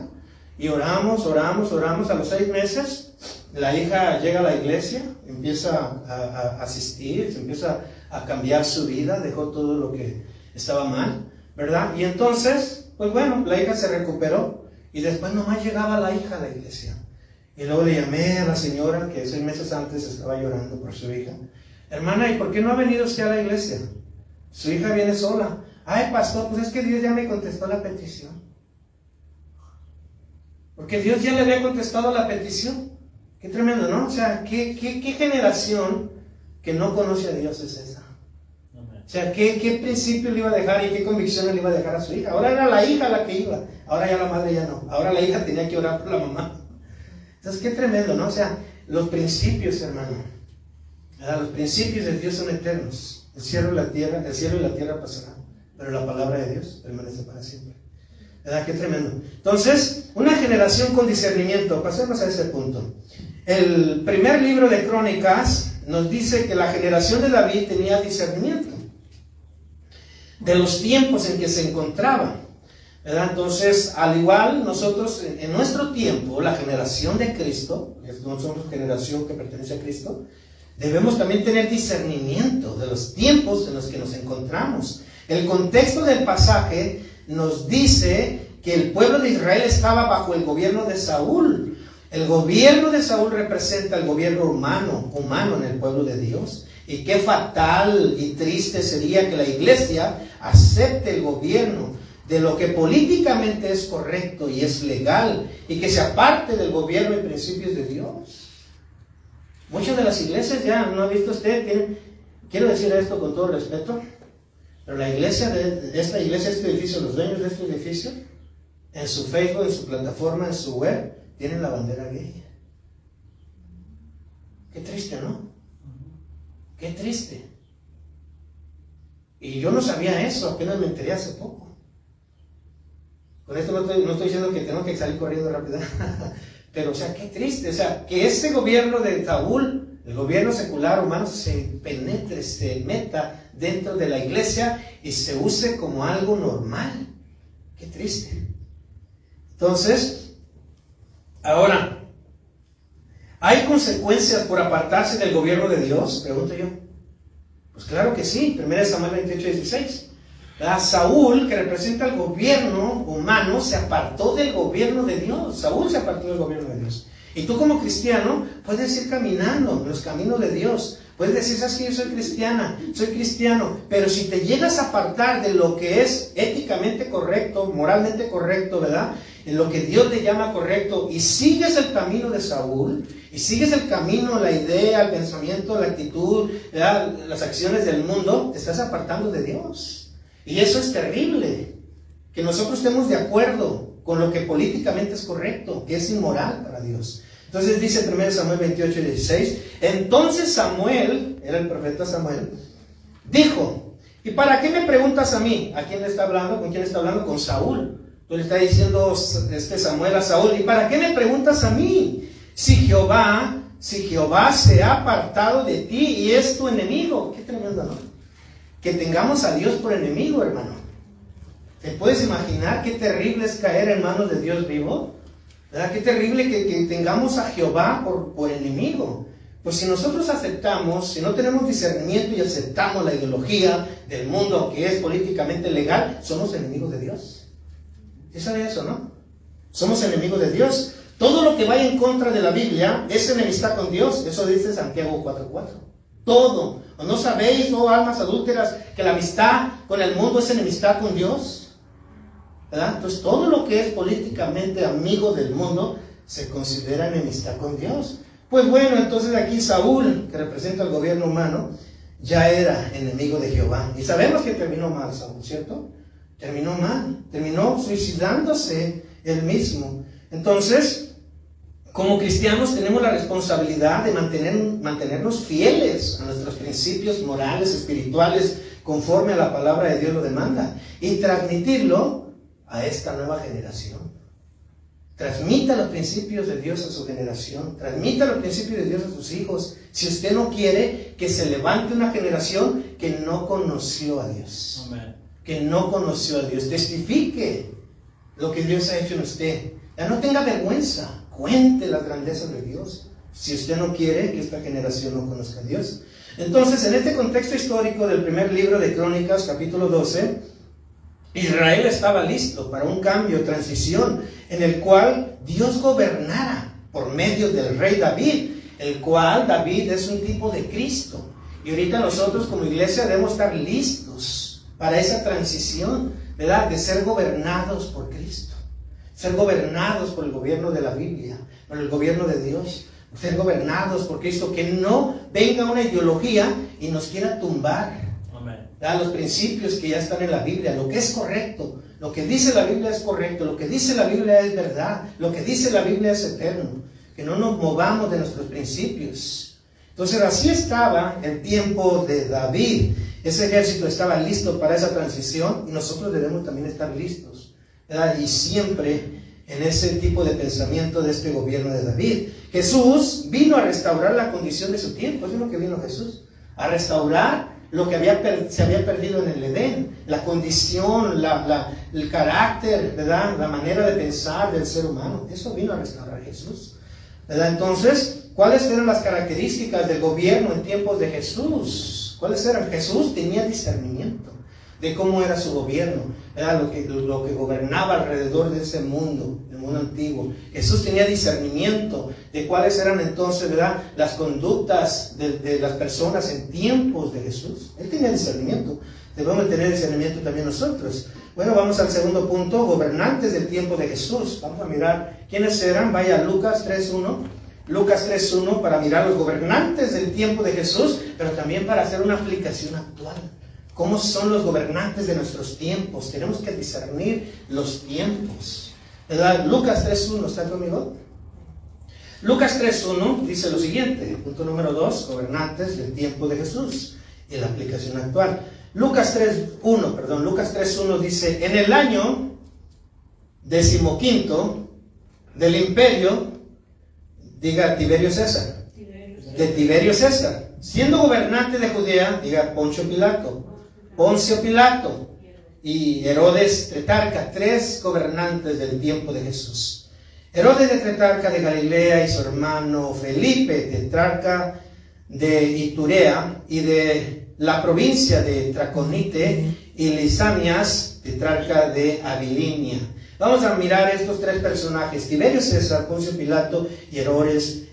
Y oramos, a los 6 meses, la hija llega a la iglesia, empieza a asistir, se empieza a cambiar su vida, dejó todo lo que estaba mal, ¿verdad? Y entonces, pues bueno, la hija se recuperó y después nomás llegaba la hija a la iglesia. Y luego le llamé a la señora que 6 meses antes estaba llorando por su hija. Hermana, ¿y por qué no ha venido usted a la iglesia? Su hija viene sola. Ay, pastor, pues es que Dios ya me contestó la petición. Porque Dios ya le había contestado la petición. Qué tremendo, ¿no? O sea, ¿qué generación que no conoce a Dios es esa? O sea, ¿qué principio le iba a dejar y qué convicciones le iba a dejar a su hija? Ahora era la hija la que iba. Ahora ya la madre ya no. Ahora la hija tenía que orar por la mamá. Entonces, qué tremendo, ¿no? O sea, los principios, hermano. Los principios de Dios son eternos. El cielo y la tierra pasarán, pero la palabra de Dios permanece para siempre. ¿Verdad? Qué tremendo. Entonces, una generación con discernimiento. Pasemos a ese punto. El primer libro de Crónicas nos dice que la generación de David tenía discernimiento de los tiempos en que se encontraba. ¿Verdad? Entonces, al igual nosotros en nuestro tiempo, la generación de Cristo, que no somos generación que pertenece a Cristo, debemos también tener discernimiento de los tiempos en los que nos encontramos. El contexto del pasaje nos dice que el pueblo de Israel estaba bajo el gobierno de Saúl. El gobierno de Saúl representa el gobierno humano en el pueblo de Dios. Y qué fatal y triste sería que la iglesia acepte el gobierno de lo que políticamente es correcto y es legal, y que se aparte del gobierno y principios de Dios. Muchas de las iglesias, ya no ha visto usted, quiero decir esto con todo respeto, pero la iglesia, este edificio, los dueños de este edificio, en su Facebook, en su plataforma, en su web, tienen la bandera gay. Qué triste, ¿no? Qué triste. Y yo no sabía eso, apenas me enteré hace poco. Con esto no estoy diciendo que tengo que salir corriendo rápido. Pero, o sea, qué triste. O sea, que ese gobierno de Saúl, el gobierno secular humano, se penetre, se meta dentro de la iglesia y se use como algo normal. Qué triste. Entonces, ahora, ¿hay consecuencias por apartarse del gobierno de Dios? Pregunto yo. Pues claro que sí. 1 Samuel 28:16. Saúl, que representa el gobierno humano, se apartó del gobierno de Dios. Saúl se apartó del gobierno de Dios. Y tú como cristiano puedes ir caminando en los caminos de Dios. Puedes decir, ¿sabes que yo soy cristiana? Soy cristiano. Pero si te llegas a apartar de lo que es éticamente correcto, moralmente correcto, ¿verdad? En lo que Dios te llama correcto, y sigues el camino de Saúl, y sigues el camino, la idea, el pensamiento, la actitud, ¿verdad? Las acciones del mundo, te estás apartando de Dios. Y eso es terrible. Que nosotros estemos de acuerdo con lo que políticamente es correcto, que es inmoral para Dios. Entonces dice 1 Samuel 28:16, entonces Samuel, era el profeta Samuel, dijo, ¿y para qué me preguntas a mí? ¿A quién le está hablando? ¿Con quién está hablando? Con Saúl. Tú le está diciendo Samuel a Saúl, ¿y para qué me preguntas a mí? Si Jehová se ha apartado de ti y es tu enemigo. Qué tremendo, ¿no? Que tengamos a Dios por enemigo, hermano. ¿Te puedes imaginar qué terrible es caer en manos de Dios vivo? ¿Verdad? Qué terrible que tengamos a Jehová por enemigo. Pues si nosotros aceptamos, si no tenemos discernimiento y aceptamos la ideología del mundo que es políticamente legal, somos enemigos de Dios. ¿Sí sabe eso, no? Somos enemigos de Dios. Todo lo que vaya en contra de la Biblia es enemistad con Dios. Eso dice Santiago 4:4. Todo. ¿O no sabéis, oh almas adúlteras, que la amistad con el mundo es enemistad con Dios? ¿Verdad? Entonces todo lo que es políticamente amigo del mundo se considera enemistad con Dios. Pues bueno, entonces aquí Saúl, que representa el gobierno humano, ya era enemigo de Jehová. Y sabemos que terminó mal Saúl, ¿cierto? Terminó mal, terminó suicidándose él mismo. Entonces, como cristianos tenemos la responsabilidad de mantenernos fieles a nuestros principios morales, espirituales, conforme a la palabra de Dios lo demanda, y transmitirlo a esta nueva generación. Transmita los principios de Dios a su generación. Transmita los principios de Dios a sus hijos. Si usted no quiere que se levante una generación que no conoció a Dios. Amén. Que no conoció a Dios. Testifique lo que Dios ha hecho en usted. Ya no tenga vergüenza. Cuente las grandezas de Dios. Si usted no quiere que esta generación no conozca a Dios. Entonces, en este contexto histórico del primer libro de Crónicas, capítulo 12, Israel estaba listo para un cambio, transición, en el cual Dios gobernara por medio del rey David, el cual David es un tipo de Cristo. Y ahorita nosotros como iglesia debemos estar listos para esa transición, ¿verdad? De ser gobernados por Cristo, ser gobernados por el gobierno de la Biblia, por el gobierno de Dios, ser gobernados por Cristo, que no venga una ideología y nos quiera tumbar. Los principios que ya están en la Biblia, lo que es correcto, lo que dice la Biblia es correcto, lo que dice la Biblia es verdad, lo que dice la Biblia es eterno, que no nos movamos de nuestros principios. Entonces así estaba el tiempo de David. Ese ejército estaba listo para esa transición y nosotros debemos también estar listos, ¿verdad? Y siempre en ese tipo de pensamiento de este gobierno de David. Jesús vino a restaurar la condición de su tiempo. Eso es lo que vino Jesús, a restaurar lo que se había perdido en el Edén, la condición, el carácter, ¿verdad? La manera de pensar del ser humano. Eso vino a restaurar Jesús, ¿verdad? Entonces, ¿cuáles eran las características del gobierno en tiempos de Jesús? ¿Cuáles eran? Jesús tenía discernimiento de cómo era su gobierno, ¿verdad? Lo que gobernaba alrededor de ese mundo, el mundo antiguo. Jesús tenía discernimiento de cuáles eran entonces, ¿verdad?, las conductas de las personas en tiempos de Jesús. Él tenía discernimiento. Debemos tener discernimiento también nosotros. Bueno, vamos al segundo punto, gobernantes del tiempo de Jesús. Vamos a mirar quiénes eran. Vaya a Lucas 3:1. Lucas 3:1 para mirar los gobernantes del tiempo de Jesús, pero también para hacer una aplicación actual. ¿Cómo son los gobernantes de nuestros tiempos? Tenemos que discernir los tiempos, ¿verdad? Lucas 3:1, ¿está conmigo? Lucas 3:1 dice lo siguiente, punto número 2, gobernantes del tiempo de Jesús y la aplicación actual. Lucas 3:1 dice, en el año 15 del imperio, diga Tiberio César, de Tiberio César, siendo gobernante de Judea, diga Poncio Pilato y Herodes Tetrarca, 3 gobernantes del tiempo de Jesús. Herodes de Tetrarca de Galilea y su hermano Felipe, tetrarca de Iturea y de la provincia de Traconite, y Lisanias, tetrarca de Abilinia. Vamos a mirar estos tres personajes: Tiberio César, Poncio Pilato y Herodes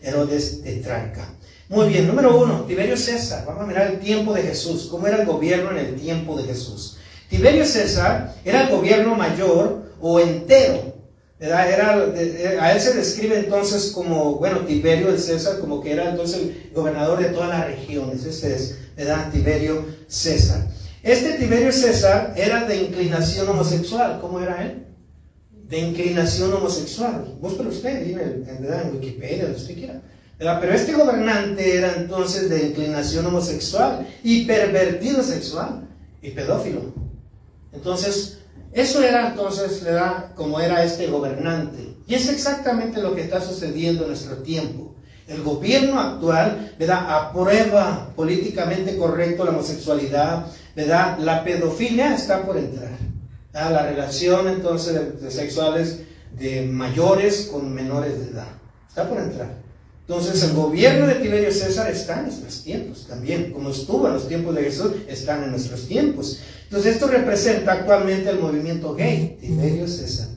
Tetrarca. Muy bien, número 1, Tiberio César. Vamos a mirar el tiempo de Jesús, cómo era el gobierno en el tiempo de Jesús. Tiberio César era el gobierno mayor o entero, ¿verdad? A él se describe entonces como, bueno, Tiberio el César, como que era entonces el gobernador de todas las regiones. Ese es, ¿verdad? Tiberio César. Este Tiberio César era de inclinación homosexual. ¿Cómo era él? De inclinación homosexual. Búsquelo usted, en Wikipedia, donde usted quiera. ¿Verdad? Pero este gobernante era entonces de inclinación homosexual y pervertido sexual y pedófilo. Entonces, eso era entonces, ¿verdad?, como era este gobernante. Y es exactamente lo que está sucediendo en nuestro tiempo. El gobierno actual, ¿verdad?, aprueba políticamente correcto la homosexualidad, ¿verdad? La pedofilia está por entrar. ¿Verdad? La relación entonces de sexuales de mayores con menores de edad. Está por entrar. Entonces el gobierno de Tiberio César está en nuestros tiempos también, como estuvo en los tiempos de Jesús, están en nuestros tiempos. Entonces esto representa actualmente el movimiento gay, Tiberio César,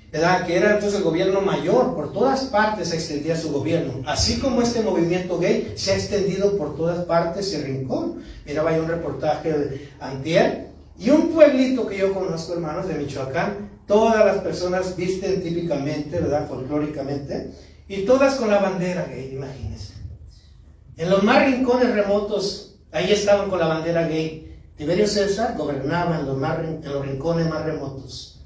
¿verdad? Que era entonces el gobierno mayor, por todas partes se extendía su gobierno, así como este movimiento gay se ha extendido por todas partes y rincón. Miraba yo un reportaje de antier, y un pueblito que yo conozco, hermanos, de Michoacán, todas las personas visten típicamente, ¿verdad?, folclóricamente, y todas con la bandera gay, imagínense. En los más rincones remotos, ahí estaban con la bandera gay. Tiberio César gobernaba en los rincones más remotos.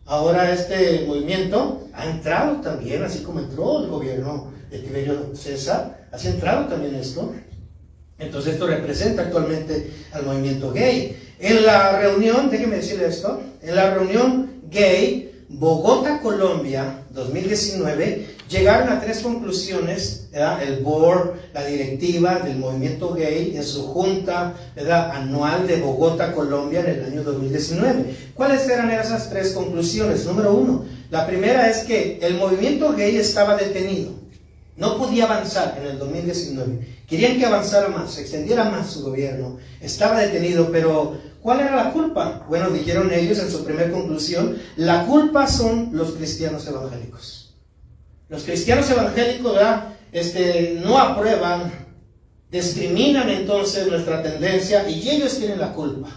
Ahora este movimiento ha entrado también, así como entró el gobierno de Tiberio César, así ha entrado también esto. Entonces esto representa actualmente al movimiento gay. En la reunión, déjeme decirle esto, en la reunión gay Bogotá, Colombia, 2019, llegaron a 3 conclusiones, ¿verdad? El board, la directiva del movimiento gay, en su junta, ¿verdad?, anual de Bogotá, Colombia, en el año 2019. ¿Cuáles eran esas 3 conclusiones? Número 1, la primera es que el movimiento gay estaba detenido, no podía avanzar en el 2019. Querían que avanzara más, se extendiera más su gobierno, estaba detenido, pero ¿cuál era la culpa? Bueno, dijeron ellos en su primera conclusión, la culpa son los cristianos evangélicos. Los cristianos evangélicos, ¿verdad?, no aprueban, discriminan entonces nuestra tendencia y ellos tienen la culpa.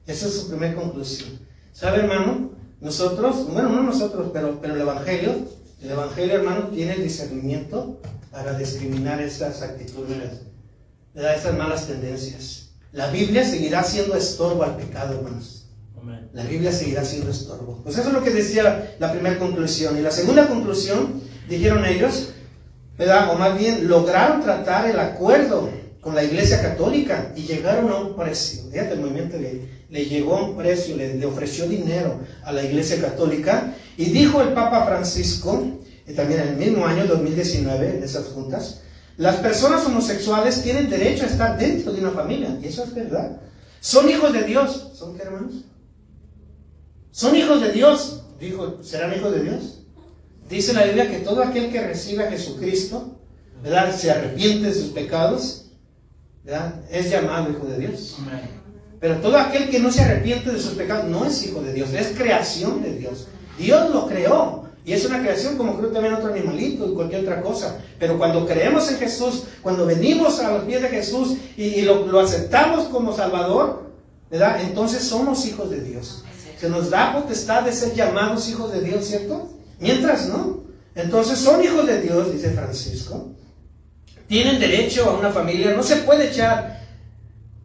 Esa es su primera conclusión. ¿Sabe, hermano? Nosotros, bueno, no nosotros, pero el Evangelio, hermano, tiene el discernimiento para discriminar esas actitudes, ¿verdad?, esas malas tendencias. La Biblia seguirá siendo estorbo al pecado, hermanos. Amén. La Biblia seguirá siendo estorbo. Pues eso es lo que decía la primera conclusión. Y la segunda conclusión, dijeron ellos, ¿verdad?, o más bien lograron tratar el acuerdo con la Iglesia Católica y llegaron a un precio. Fíjate, el movimiento le llegó a un precio, le ofreció dinero a la Iglesia Católica, y dijo el Papa Francisco, y también en el mismo año 2019, en esas juntas, las personas homosexuales tienen derecho a estar dentro de una familia, y eso es verdad. Son hijos de Dios. ¿Son qué, hermanos? Son hijos de Dios. Dijo, ¿serán hijos de Dios? Dice la Biblia que todo aquel que recibe a Jesucristo, ¿verdad?, se arrepiente de sus pecados, ¿verdad?, es llamado hijo de Dios. Pero todo aquel que no se arrepiente de sus pecados no es hijo de Dios, es creación de Dios. Dios lo creó. Y es una creación como creo también otro animalito y cualquier otra cosa. Pero cuando creemos en Jesús, cuando venimos a los pies de Jesús y lo aceptamos como Salvador, ¿verdad?, entonces somos hijos de Dios. Se nos da potestad de ser llamados hijos de Dios, ¿cierto? Mientras no. Entonces son hijos de Dios, dice Francisco. Tienen derecho a una familia. No se puede echar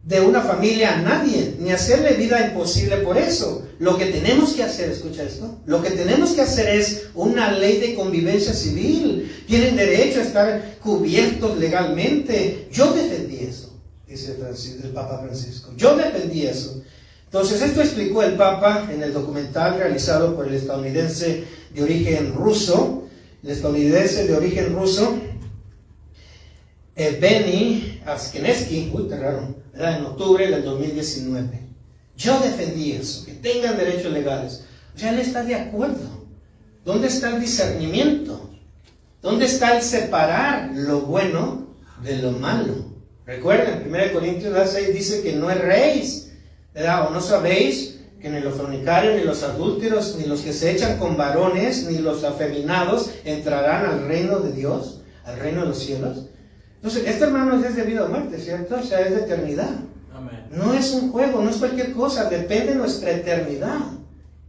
de una familia a nadie, ni hacerle vida imposible por eso. Lo que tenemos que hacer, escucha esto, lo que tenemos que hacer es una ley de convivencia civil. Tienen derecho a estar cubiertos legalmente. Yo defendí eso, dice el Papa Francisco. Yo defendí eso. Entonces esto explicó el Papa en el documental realizado por el estadounidense de origen ruso, Benny Askenesky, qué raro, ¿verdad?, en octubre del 2019. Yo defendí eso, que tengan derechos legales. O sea, él está de acuerdo. ¿Dónde está el discernimiento? ¿Dónde está el separar lo bueno de lo malo? Recuerden, 1 Corintios 6 dice que no erréis, ¿verdad? O no sabéis que ni los fornicarios, ni los adúlteros, ni los que se echan con varones, ni los afeminados entrarán al reino de Dios, al reino de los cielos. Entonces, este, hermano, es de vida o muerte, ¿cierto? O sea, es de eternidad. Amén. No es un juego, no es cualquier cosa, depende de nuestra eternidad.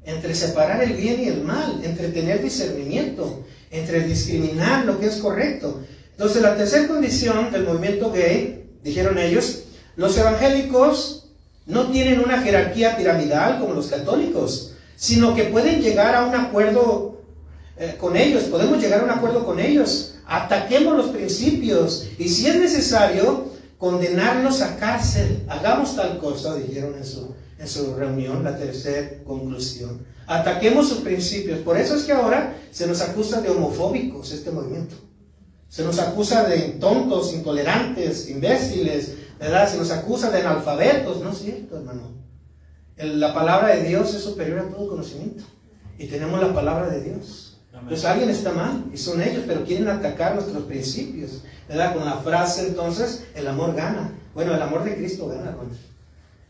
Entre separar el bien y el mal, entre tener discernimiento, entre discriminar lo que es correcto. Entonces, la tercera condición del movimiento gay, dijeron ellos, los evangélicos no tienen una jerarquía piramidal como los católicos, sino que pueden llegar a un acuerdo con ellos, podemos llegar a un acuerdo con ellos, ataquemos los principios y si es necesario, condenarlos a cárcel, hagamos tal cosa, dijeron en su reunión, la tercera conclusión. Ataquemos sus principios. Por eso es que ahora se nos acusa de homofóbicos este movimiento. Se nos acusa de tontos, intolerantes, imbéciles, ¿verdad? Se nos acusa de analfabetos. No es cierto, hermano. La palabra de Dios es superior a todo conocimiento. Y tenemos la palabra de Dios. Pues alguien está mal, y son ellos, pero quieren atacar nuestros principios, ¿verdad? Con la frase, entonces, el amor gana. Bueno, el amor de Cristo gana, hermanos.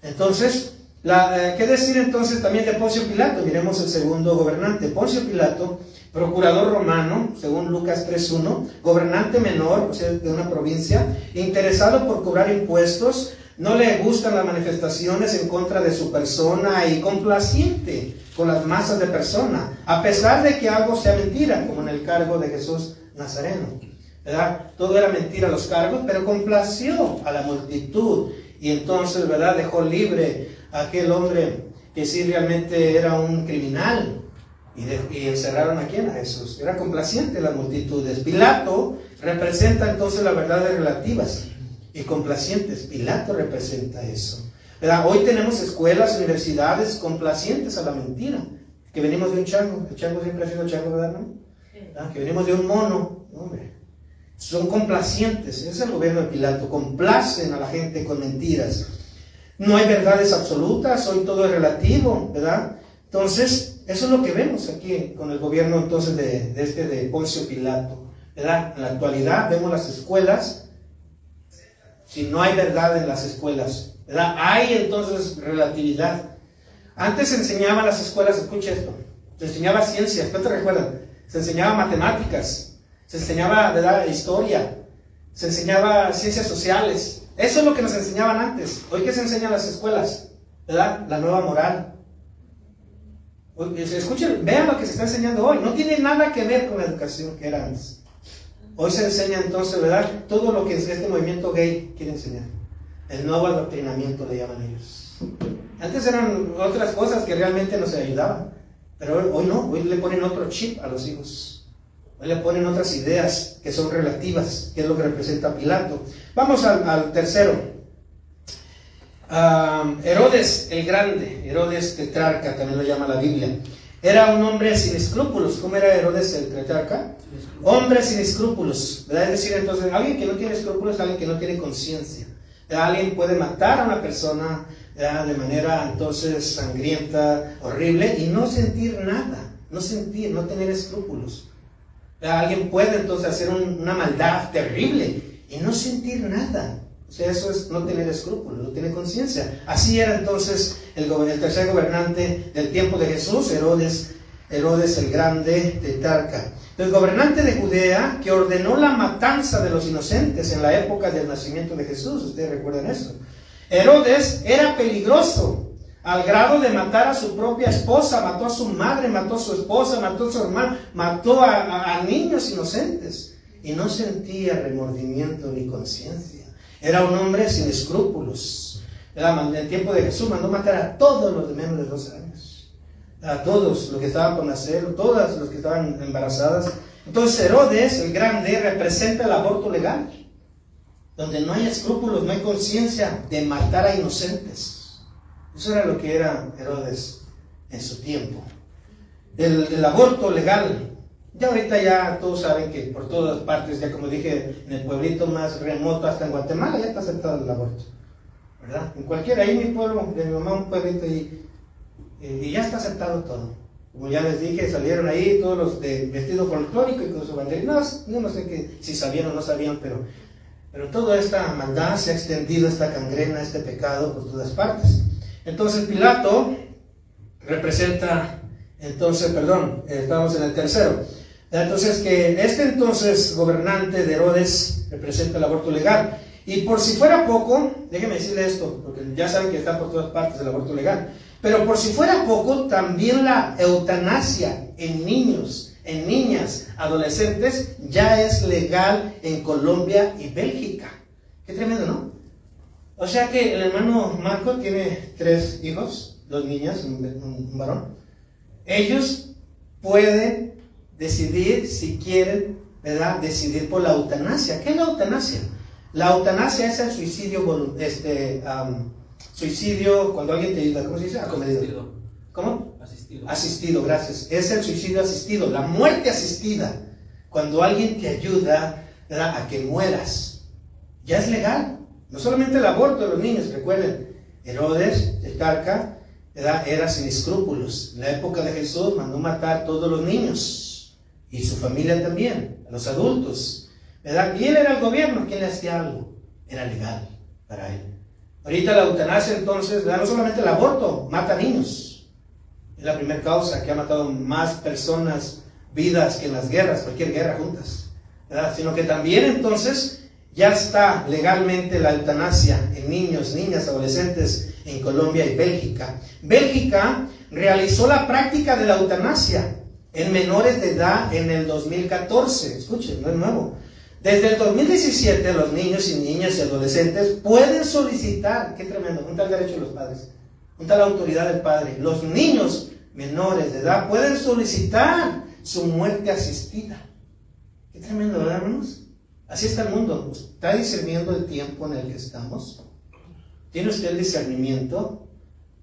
Entonces, ¿qué decir entonces también de Poncio Pilato? Miremos el segundo gobernante. Poncio Pilato, procurador romano, según Lucas 3:1, gobernante menor, o sea, de una provincia, interesado por cobrar impuestos, no le gustan las manifestaciones en contra de su persona y complaciente con las masas de personas, a pesar de que algo sea mentira, como en el cargo de Jesús Nazareno, ¿verdad? Todo era mentira los cargos, pero complació a la multitud y entonces, ¿verdad?, dejó libre a aquel hombre que sí realmente era un criminal y encerraron a quién, a Jesús. Era complaciente las multitudes. Pilato representa entonces las verdades relativas y complacientes. Pilato representa eso, ¿verdad? Hoy tenemos escuelas, universidades complacientes a la mentira, que venimos de un chango. El chango siempre ha sido chango, ¿verdad? ¿No? ¿Ah? Que venimos de un mono, hombre. Son complacientes. Ese es el gobierno de Pilato. Complacen a la gente con mentiras. No hay verdades absolutas, hoy todo es relativo, ¿verdad? Entonces, eso es lo que vemos aquí con el gobierno entonces de Poncio Pilato, ¿verdad? En la actualidad vemos las escuelas. Si no hay verdad en las escuelas, ¿verdad? Hay entonces relatividad. Antes se enseñaba en las escuelas, escucha esto, se enseñaba ciencias, ¿cuánto recuerdan? Se enseñaba matemáticas, se enseñaba, ¿verdad?, historia, se enseñaba ciencias sociales. Eso es lo que nos enseñaban antes. Hoy, ¿qué se enseña en las escuelas? ¿Verdad? La nueva moral. Escuchen, vean lo que se está enseñando hoy. No tiene nada que ver con la educación que era antes. Hoy se enseña entonces, ¿verdad?, todo lo que este movimiento gay quiere enseñar. El nuevo adoctrinamiento le llaman ellos. Antes eran otras cosas que realmente nos ayudaban, pero hoy no, hoy le ponen otro chip a los hijos. Hoy le ponen otras ideas que son relativas, que es lo que representa Pilato. Vamos al tercero. Herodes el Grande, Herodes tetrarca, también lo llama la Biblia. Era un hombre sin escrúpulos. ¿Cómo era Herodes el tetrarca? Hombre sin escrúpulos, ¿verdad? Es decir, entonces, alguien que no tiene escrúpulos es alguien que no tiene conciencia. Alguien puede matar a una persona, ¿verdad?, de manera entonces sangrienta, horrible, y no sentir nada, no tener escrúpulos. Alguien puede entonces hacer una maldad terrible y no sentir nada. O sea, eso es no tener escrúpulos, no tener conciencia. Así era entonces el tercer gobernante del tiempo de Jesús, Herodes el Grande tetrarca. El gobernante de Judea que ordenó la matanza de los inocentes en la época del nacimiento de Jesús. Ustedes recuerdan eso. Herodes era peligroso al grado de matar a su propia esposa, mató a su madre, mató a su esposa, mató a su hermano, mató a niños inocentes y no sentía remordimiento ni conciencia. Era un hombre sin escrúpulos. En el tiempo de Jesús mandó matar a todos los de menos de 2 años. A todos los que estaban por nacer, todas los que estaban embarazadas. Entonces Herodes el Grande representa el aborto legal, donde no hay escrúpulos, no hay conciencia de matar a inocentes. Eso era lo que era Herodes en su tiempo. El aborto legal. Ya ahorita ya todos saben que por todas partes, ya como dije, en el pueblito más remoto, hasta en Guatemala, ya está aceptado el aborto, ¿verdad? En cualquiera, ahí en mi pueblo, de mi mamá, un pueblito, y ya está aceptado todo. Como ya les dije, salieron ahí todos los de vestido folclórico y con su banderita. No sé si sabían o no sabían, pero toda esta maldad se ha extendido, esta gangrena, este pecado por todas partes. Entonces Pilato representa, entonces, perdón, estamos en el tercero. Entonces, que entonces gobernante de Herodes representa el aborto legal. Y por si fuera poco, déjenme decirle esto, porque ya saben que está por todas partes el aborto legal, pero por si fuera poco, también la eutanasia en niños, en niñas, adolescentes, ya es legal en Colombia y Bélgica. Qué tremendo, ¿no? O sea que el hermano Marco tiene 3 hijos, 2 niñas, un varón. Ellos pueden decidir si quieren, ¿verdad?, decidir por la eutanasia. ¿Qué es la eutanasia? La eutanasia es el suicidio, suicidio cuando alguien te ayuda, ¿cómo se dice? Acomedido. ¿Cómo? Asistido. Asistido, gracias. Es el suicidio asistido, la muerte asistida. Cuando alguien te ayuda, ¿verdad?, a que mueras. Ya es legal. No solamente el aborto de los niños, recuerden, Herodes, el Carca, ¿verdad?, era sin escrúpulos. En la época de Jesús mandó matar a todos los niños y su familia también, a los adultos, ¿verdad? Y él era el gobierno, ¿quién le hacía algo? Era legal para él. Ahorita la eutanasia, entonces, ¿verdad?, no solamente el aborto, mata niños. Es la primera causa que ha matado más personas, vidas, que en las guerras, cualquier guerra juntas, ¿verdad? Sino que también, entonces, ya está legalmente la eutanasia en niños, niñas, adolescentes en Colombia y Bélgica. Bélgica realizó la práctica de la eutanasia en menores de edad en el 2014. Escuchen, no es nuevo. Desde el 2017 los niños y niñas y adolescentes pueden solicitar, qué tremendo, un tal derecho de los padres, un tal autoridad del padre. Los niños menores de edad pueden solicitar su muerte asistida. Qué tremendo, ¿verdad, hermanos? Así está el mundo. ¿Está discerniendo el tiempo en el que estamos? ¿Tiene usted el discernimiento?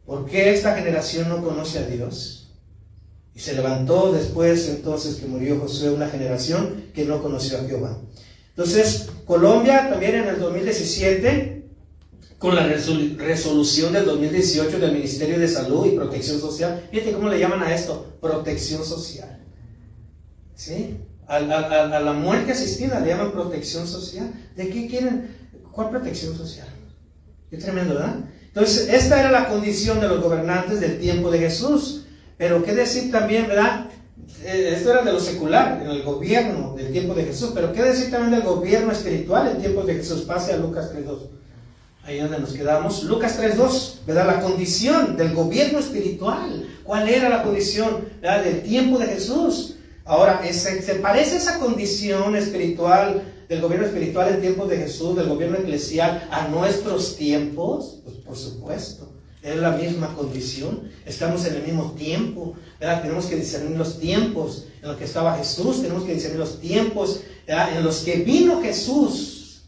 ¿Por qué esta generación no conoce a Dios? Y se levantó después, entonces, que murió Josué, una generación que no conoció a Jehová. Entonces, Colombia también en el 2017, con la resolución del 2018 del Ministerio de Salud y Protección Social, fíjate cómo le llaman a esto, protección social. ¿Sí? A la muerte asistida le llaman protección social. ¿De qué quieren? ¿Cuál protección social? Qué tremendo, ¿verdad? Entonces, esta era la condición de los gobernantes del tiempo de Jesús. Pero qué decir también, ¿verdad? Esto era de lo secular, en el gobierno del tiempo de Jesús. Pero qué decir también del gobierno espiritual en tiempos de Jesús. Pase a Lucas 3.2. Ahí donde nos quedamos. Lucas 3.2, ¿verdad? La condición del gobierno espiritual. ¿Cuál era la condición, ¿verdad?, del tiempo de Jesús? Ahora, ¿se parece esa condición espiritual, del gobierno espiritual en tiempos de Jesús, del gobierno eclesial, a nuestros tiempos? Pues por supuesto. Es la misma condición, estamos en el mismo tiempo, ¿verdad? Tenemos que discernir los tiempos en los que estaba Jesús, tenemos que discernir los tiempos, ¿verdad?, en los que vino Jesús,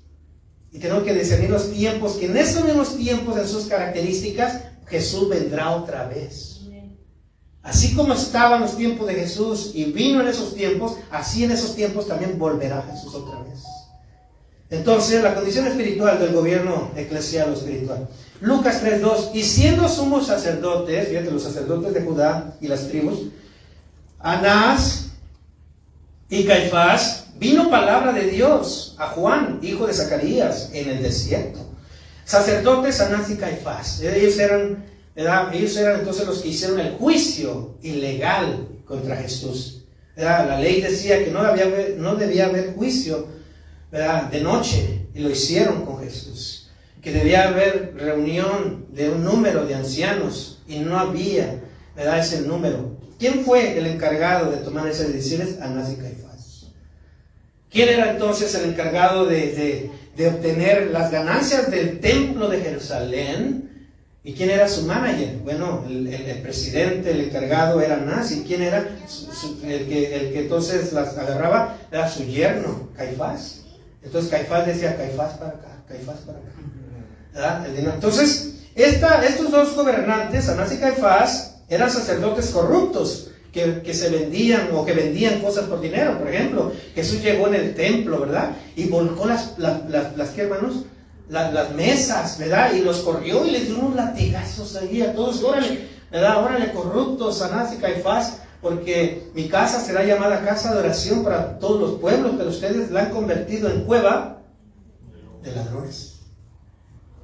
y tenemos que discernir los tiempos, que en esos mismos tiempos, en sus características, Jesús vendrá otra vez. Así como estaban los tiempos de Jesús y vino en esos tiempos, así en esos tiempos también volverá Jesús otra vez. Entonces, la condición espiritual del gobierno eclesial o espiritual. Lucas 3.2, y siendo sumos sacerdotes, fíjate, los sacerdotes de Judá y las tribus, Anás y Caifás, vino palabra de Dios a Juan, hijo de Zacarías, en el desierto. Sacerdotes, Anás y Caifás, ellos eran entonces los que hicieron el juicio ilegal contra Jesús. La ley decía que no debía haber juicio, ¿verdad?, de noche, y lo hicieron con Jesús. Que debía haber reunión de un número de ancianos, y no había, ¿verdad?, ese número. ¿Quién fue el encargado de tomar esas decisiones? Anás y Caifás. ¿Quién era entonces el encargado de obtener las ganancias del templo de Jerusalén? ¿Y quién era su manager? Bueno, el presidente, el encargado era Anás. ¿Y quién era el que entonces las agarraba? Era su yerno, Caifás. Entonces Caifás decía, Caifás para acá, Caifás para acá, ¿verdad? Entonces, estos dos gobernantes, Anás y Caifás, eran sacerdotes corruptos que se vendían o que vendían cosas por dinero. Por ejemplo, Jesús llegó en el templo, ¿verdad?, y volcó ¿qué, hermanos? Las mesas, ¿verdad? Y los corrió y les dio unos latigazos ahí a todos. Órale, ¿verdad? Órale, corruptos, Anás y Caifás, porque mi casa será llamada casa de oración para todos los pueblos, pero ustedes la han convertido en cueva de ladrones.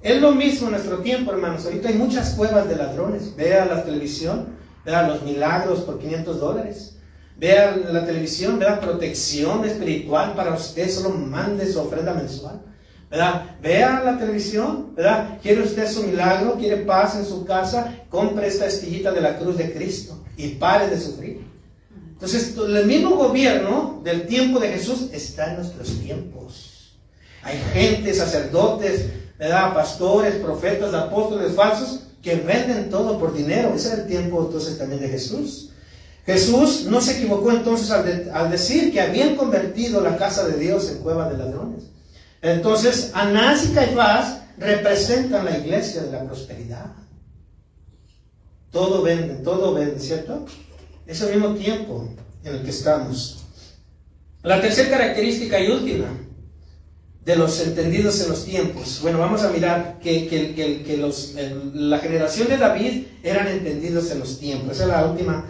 Es lo mismo en nuestro tiempo, hermanos. Ahorita hay muchas cuevas de ladrones. Vea la televisión, vea los milagros por $500. Vea la televisión, vea protección espiritual para usted, solo mande su ofrenda mensual. ¿Verdad? Vea la televisión, ¿verdad? ¿Quiere usted su milagro? ¿Quiere paz en su casa? Compre esta estillita de la cruz de Cristo y pare de sufrir. Entonces, el mismo gobierno del tiempo de Jesús está en nuestros tiempos. Hay gente, sacerdotes, ¿verdad? Pastores, profetas, apóstoles falsos que venden todo por dinero. Ese era el tiempo entonces también de Jesús. Jesús no se equivocó entonces al decir que habían convertido la casa de Dios en cueva de ladrones. Entonces, Anás y Caifás representan la iglesia de la prosperidad. Todo vende, ¿cierto? Es el mismo tiempo en el que estamos. La tercera característica y última de los entendidos en los tiempos. Bueno, vamos a mirar que la generación de David eran entendidos en los tiempos. Esa es la última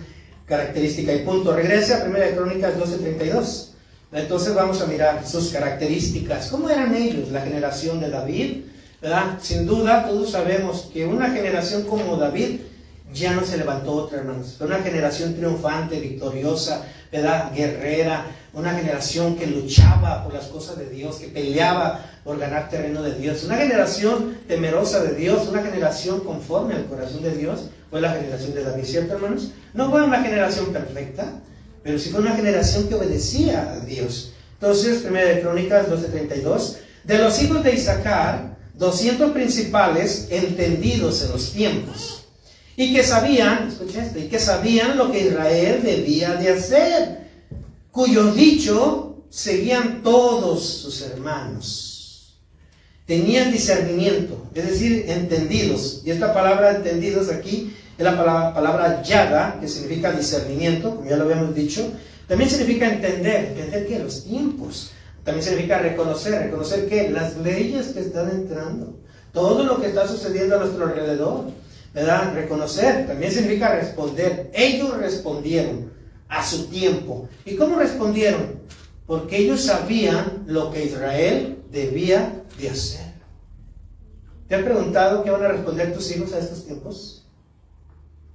característica y punto. Regresa a 1 Crónicas 12:32. Entonces vamos a mirar sus características. ¿Cómo eran ellos, la generación de David? ¿Verdad? Sin duda, todos sabemos que una generación como David ya no se levantó otra, hermanos. Fue una generación triunfante, victoriosa, ¿verdad? Guerrera. Una generación que luchaba por las cosas de Dios, que peleaba por ganar terreno de Dios. Una generación temerosa de Dios, una generación conforme al corazón de Dios. Fue la generación de David, ¿cierto, hermanos? No fue una generación perfecta, pero sí fue una generación que obedecía a Dios. Entonces, 1 Crónicas 12:32, de los hijos de Isaacar, 200 principales entendidos en los tiempos, y que sabían, escuchen esto, y que sabían lo que Israel debía de hacer, cuyo dicho seguían todos sus hermanos. Tenían discernimiento, es decir, entendidos. Y esta palabra entendidos aquí es la palabra yada, que significa discernimiento, como ya lo habíamos dicho. También significa entender ¿qué? Los tiempos. También significa reconocer ¿qué? Las leyes que están entrando, todo lo que está sucediendo a nuestro alrededor, ¿verdad? Reconocer, también significa responder. Ellos respondieron a su tiempo. ¿Y cómo respondieron? Porque ellos sabían lo que Israel debía de hacer. ¿Te han preguntado qué van a responder tus hijos a estos tiempos?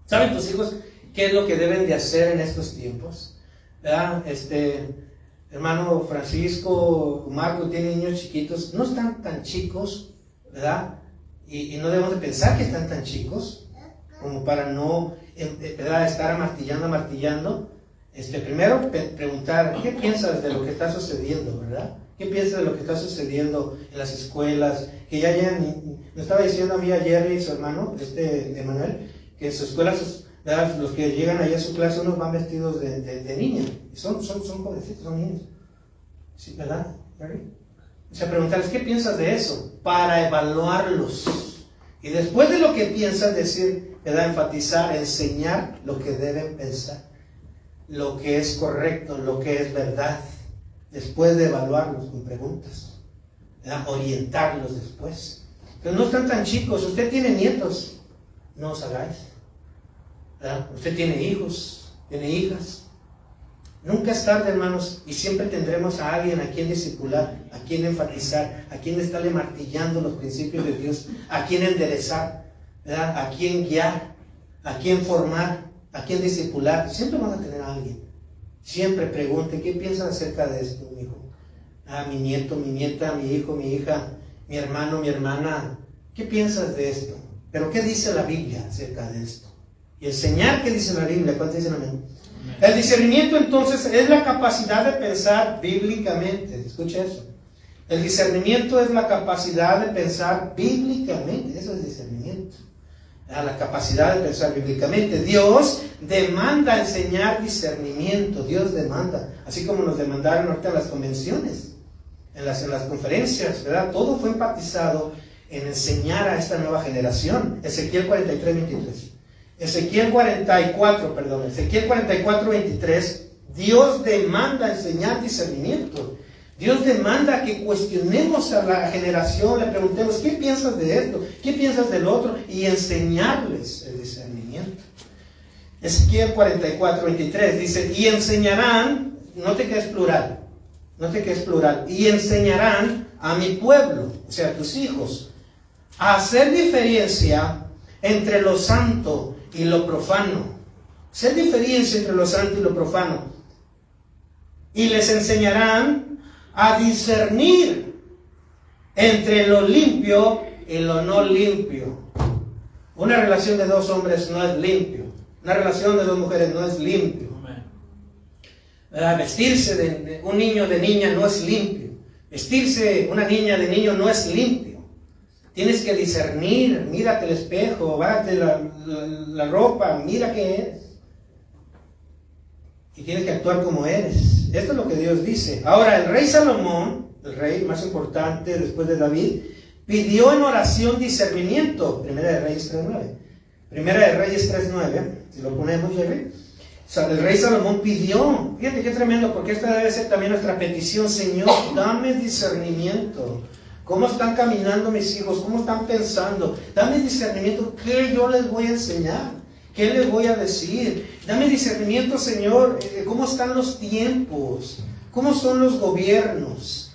¿Saben tus hijos qué es lo que deben de hacer en estos tiempos? ¿Verdad? Hermano Francisco, Marco, tienen niños chiquitos, no están tan chicos, ¿verdad? Y no debemos de pensar que están tan chicos como para no, ¿verdad? Estar amartillando. Primero preguntar, ¿qué piensas de lo que está sucediendo, verdad? ¿Qué piensas de lo que está sucediendo en las escuelas? Que ya llegan, me estaba diciendo a mí ayer y su hermano, Emanuel, que en su escuela, ¿verdad? Los que llegan allá a su clase, unos van vestidos de niña, y son jovencitos, son niños, ¿sí, verdad? O sea, preguntarles, ¿qué piensas de eso? Para evaluarlos, y después de lo que piensan, decir, ¿verdad? Enfatizar, enseñar lo que deben pensar, lo que es correcto, lo que es verdad, después de evaluarlos con preguntas, ¿verdad? Orientarlos después. Pero no están tan chicos. Usted tiene nietos, no os hagáis, ¿verdad? Usted tiene hijos, tiene hijas. Nunca es tarde, hermanos, y siempre tendremos a alguien a quien discipular, a quien enfatizar, a quien estarle martillando los principios de Dios, a quien enderezar, ¿verdad? A quien guiar, a quien formar, a quien discipular. Siempre van a tener a alguien. Siempre pregunte, ¿qué piensas acerca de esto, mi hijo? Mi nieto, mi nieta, mi hijo, mi hija, mi hermano, mi hermana. ¿Qué piensas de esto? Pero ¿qué dice la Biblia acerca de esto? Y enseñar qué dice la Biblia. ¿Cuántos dicen amén? El discernimiento entonces es la capacidad de pensar bíblicamente. Escucha eso. El discernimiento es la capacidad de pensar bíblicamente. Eso es discernimiento. La capacidad de pensar bíblicamente. Dios demanda enseñar discernimiento. Dios demanda. Así como nos demandaron ahorita en las convenciones, en las conferencias, ¿verdad? Todo fue enfatizado en enseñar a esta nueva generación. Ezequiel 43:23. Ezequiel 44:23, Dios demanda enseñar discernimiento. Dios demanda que cuestionemos a la generación, le preguntemos, ¿qué piensas de esto? ¿Qué piensas del otro? Y enseñarles el discernimiento. Ezequiel 44:23 dice, y enseñarán, note que es plural, y enseñarán a mi pueblo, o sea, a tus hijos, a hacer diferencia entre lo santo y lo profano, Hacer diferencia entre lo santo y lo profano. Y les enseñarán a discernir entre lo limpio y lo no limpio. Una relación de dos hombres no es limpio. Una relación de dos mujeres no es limpio. Vestirse de un niño de niña no es limpio. Vestirse una niña de niño no es limpio. Tienes que discernir, mírate el espejo, bájate la ropa, mira qué eres. Y tienes que actuar como eres. Esto es lo que Dios dice. Ahora, el rey Salomón, el rey más importante después de David, pidió en oración discernimiento. Primera de Reyes 3.9. Primera de Reyes 3.9. Si lo ponemos, Jerry. O sea, el rey Salomón pidió. Fíjate qué tremendo, porque esta debe ser también nuestra petición. Señor, dame discernimiento. ¿Cómo están caminando mis hijos? ¿Cómo están pensando? Dame discernimiento. ¿Qué yo les voy a enseñar? ¿Qué les voy a decir? Dame discernimiento, Señor. ¿Cómo están los tiempos? ¿Cómo son los gobiernos?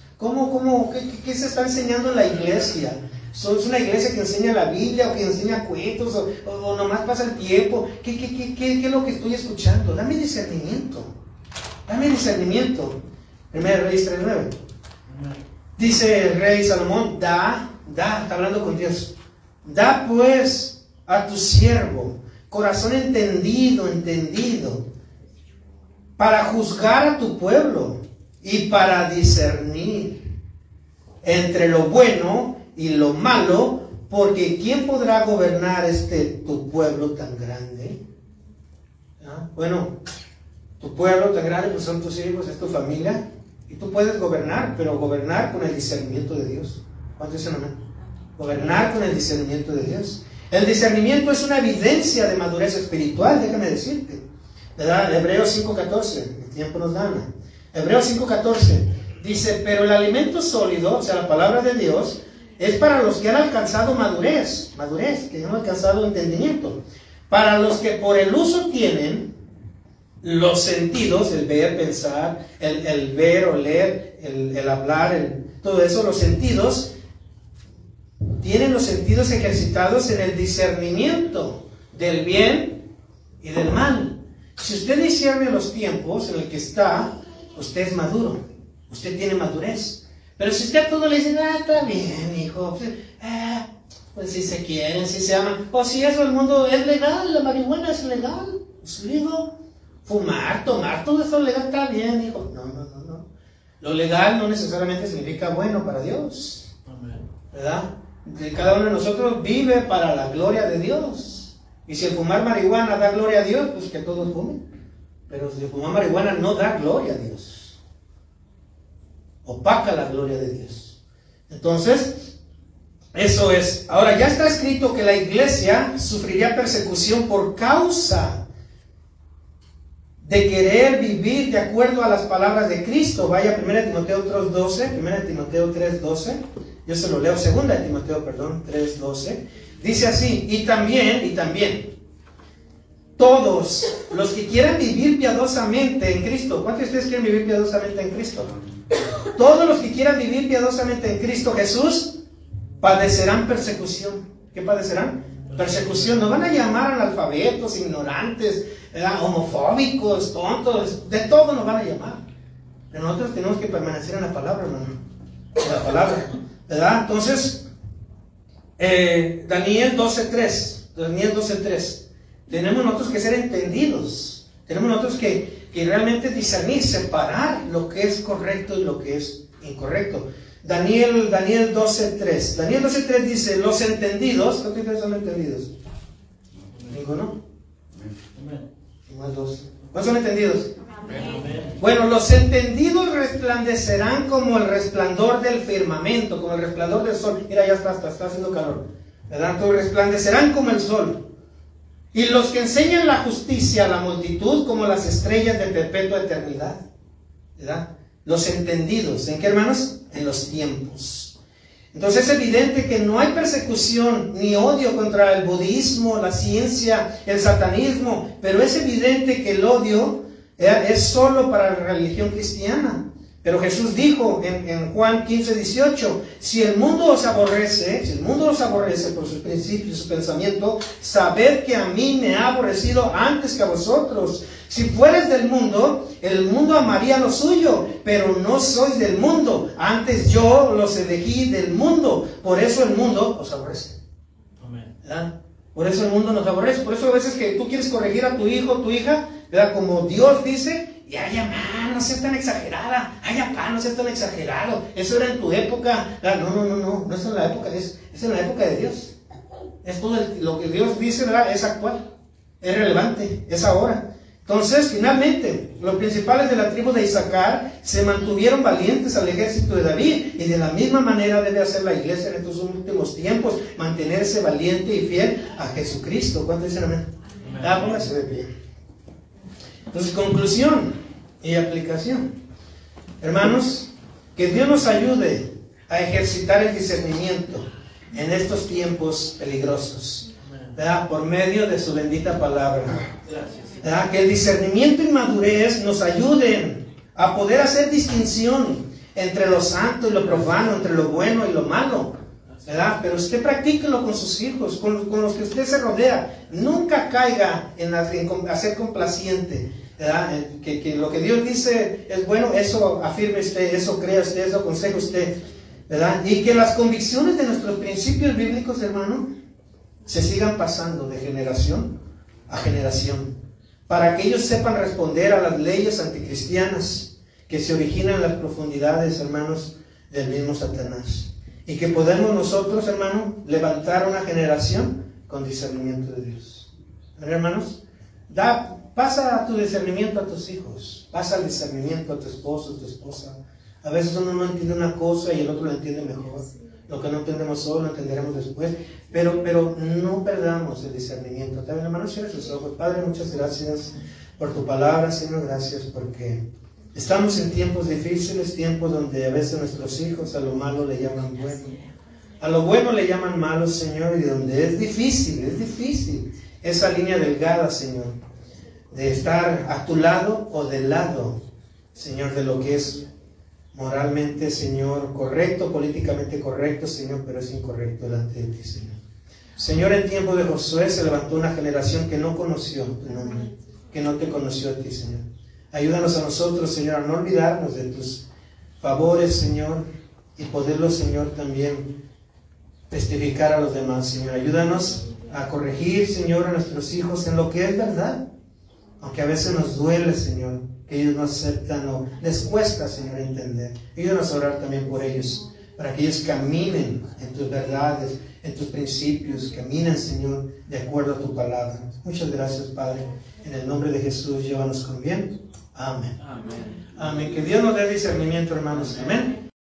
¿Qué se está enseñando en la iglesia? ¿Es una iglesia que enseña la Biblia o que enseña cuentos o nomás pasa el tiempo? ¿Qué es lo que estoy escuchando? Dame discernimiento. Dame discernimiento. 1 Reyes 3.9. Dice el rey Salomón, está hablando con Dios. Da pues a tu siervo corazón entendido, para juzgar a tu pueblo y para discernir entre lo bueno y lo malo, porque ¿quién podrá gobernar tu pueblo tan grande? ¿Ah? Bueno, tu pueblo tan grande pues son tus hijos, es tu familia, y tú puedes gobernar, pero gobernar con el discernimiento de Dios. ¿Cuántos dicen amén? Gobernar con el discernimiento de Dios. El discernimiento es una evidencia de madurez espiritual, déjame decirte. ¿Verdad? Hebreos 5.14, el tiempo nos gana. Hebreos 5.14 dice, pero el alimento sólido, o sea, la palabra de Dios, es para los que han alcanzado madurez, que han alcanzado entendimiento. Para los que por el uso tienen los sentidos, el ver, pensar, el ver, oler, el hablar, todo eso, los sentidos, tienen los sentidos ejercitados en el discernimiento del bien y del mal. Si usted discierne los tiempos en el que está, usted es maduro, usted tiene madurez. Pero si usted a todo le dice, está bien, hijo, pues si se quieren, si se aman, o si eso el mundo es legal, la marihuana es legal, pues digo, fumar, tomar, todo eso legal está bien, hijo. No. Lo legal no necesariamente significa bueno para Dios, ¿verdad? Cada uno de nosotros vive para la gloria de Dios. Y si el fumar marihuana da gloria a Dios, pues que todos fumen. Pero si el fumar marihuana no da gloria a Dios, opaca la gloria de Dios. Entonces, eso es. Ahora, ya está escrito que la iglesia sufriría persecución por causa de querer vivir de acuerdo a las palabras de Cristo. Vaya 1 Timoteo 3.12, 1 Timoteo 3.12. Yo se lo leo, 2 Timoteo, 3.12. Dice así, y también, todos los que quieran vivir piadosamente en Cristo. ¿Cuántos de ustedes quieren vivir piadosamente en Cristo? Todos los que quieran vivir piadosamente en Cristo Jesús padecerán persecución. ¿Qué padecerán? Persecución. Nos van a llamar analfabetos, ignorantes, homofóbicos, tontos, de todo nos van a llamar. Pero nosotros tenemos que permanecer en la palabra, hermano. En la palabra, ¿verdad? Entonces, Daniel 12.3. Tenemos nosotros que ser entendidos. Tenemos nosotros que realmente discernir, separar lo que es correcto y lo que es incorrecto. Daniel 12.3. Daniel 12.3 dice, los entendidos, ¿cuántos son entendidos? ¿Ninguno? ¿Cuántos son entendidos? Bueno, los entendidos resplandecerán como el resplandor del firmamento, como el resplandor del sol. Mira, ya está haciendo calor, ¿verdad? Entonces resplandecerán como el sol. Y los que enseñan la justicia a la multitud como las estrellas de perpetua eternidad, ¿verdad? Los entendidos, ¿en qué, hermanos? En los tiempos. Entonces es evidente que no hay persecución ni odio contra el budismo, la ciencia, el satanismo, pero es evidente que el odio es solo para la religión cristiana. Pero Jesús dijo en Juan 15:18, si el mundo os aborrece por sus principios, su pensamiento, sabed que a mí me ha aborrecido antes que a vosotros. Si fueres del mundo, el mundo amaría lo suyo, pero no sois del mundo, antes yo los elegí del mundo, por eso el mundo os aborrece. ¿Verdad? Por eso el mundo nos aborrece. Por eso a veces que tú quieres corregir a tu hijo o tu hija, ¿verdad? Como Dios dice, y ay, mamá, no seas tan exagerada, ay, papá, no seas tan exagerado, eso era en tu época. No es en la época, es en la época de Dios. Es todo lo que Dios dice, ¿verdad? Es actual, es relevante, es ahora. Entonces, finalmente, los principales de la tribu de Isaacar se mantuvieron valientes al ejército de David, y de la misma manera debe hacer la iglesia en estos últimos tiempos, mantenerse valiente y fiel a Jesucristo. ¿Cuántos dicen amén? Póngase de pie. Entonces, conclusión y aplicación. Hermanos, que Dios nos ayude a ejercitar el discernimiento en estos tiempos peligrosos, ¿verdad? Por medio de su bendita palabra. ¿Verdad? Que el discernimiento y madurez nos ayuden a poder hacer distinción entre lo santo y lo profano, entre lo bueno y lo malo, ¿verdad? Pero usted practíquelo con sus hijos, con los que usted se rodea. Nunca caiga en ser complaciente, ¿verdad? Que lo que Dios dice es bueno, eso afirme usted, eso crea usted, eso aconseja usted, ¿verdad? Y que las convicciones de nuestros principios bíblicos, hermano, se sigan pasando de generación a generación, para que ellos sepan responder a las leyes anticristianas que se originan en las profundidades, hermanos, del mismo Satanás. Y que podamos nosotros, hermanos, levantar una generación con discernimiento de Dios. Hermanos, pasa tu discernimiento a tus hijos, pasa el discernimiento a tu esposo, a tu esposa. A veces uno no entiende una cosa y el otro lo entiende mejor. Lo que no entendemos hoy lo entenderemos después. Pero no perdamos el discernimiento. También, hermanos, cierre sus ojos. Padre, muchas gracias por tu palabra, Señor. Gracias porque estamos en tiempos difíciles, tiempos donde a veces nuestros hijos a lo malo le llaman bueno, a lo bueno le llaman malo, Señor, y donde es difícil esa línea delgada, Señor, de estar a tu lado o del lado, Señor, de lo que es moralmente, Señor, correcto, políticamente correcto, Señor, pero es incorrecto delante de ti, Señor. Señor, en tiempo de Josué se levantó una generación que no conoció tu nombre, que no te conoció a ti, Señor. Ayúdanos a nosotros, Señor, a no olvidarnos de tus favores, Señor, y poderlos, Señor, también testificar a los demás, Señor. Ayúdanos a corregir, Señor, a nuestros hijos en lo que es verdad, aunque a veces nos duele, Señor, que ellos no aceptan o les cuesta, Señor, entender. Ayúdanos a orar también por ellos, para que ellos caminen en tus verdades, en tus principios, caminen, Señor, de acuerdo a tu palabra. Muchas gracias, Padre. En el nombre de Jesús, llévanos con bien. Amén. Amén. Amén. Que Dios nos dé discernimiento, hermanos. Amén.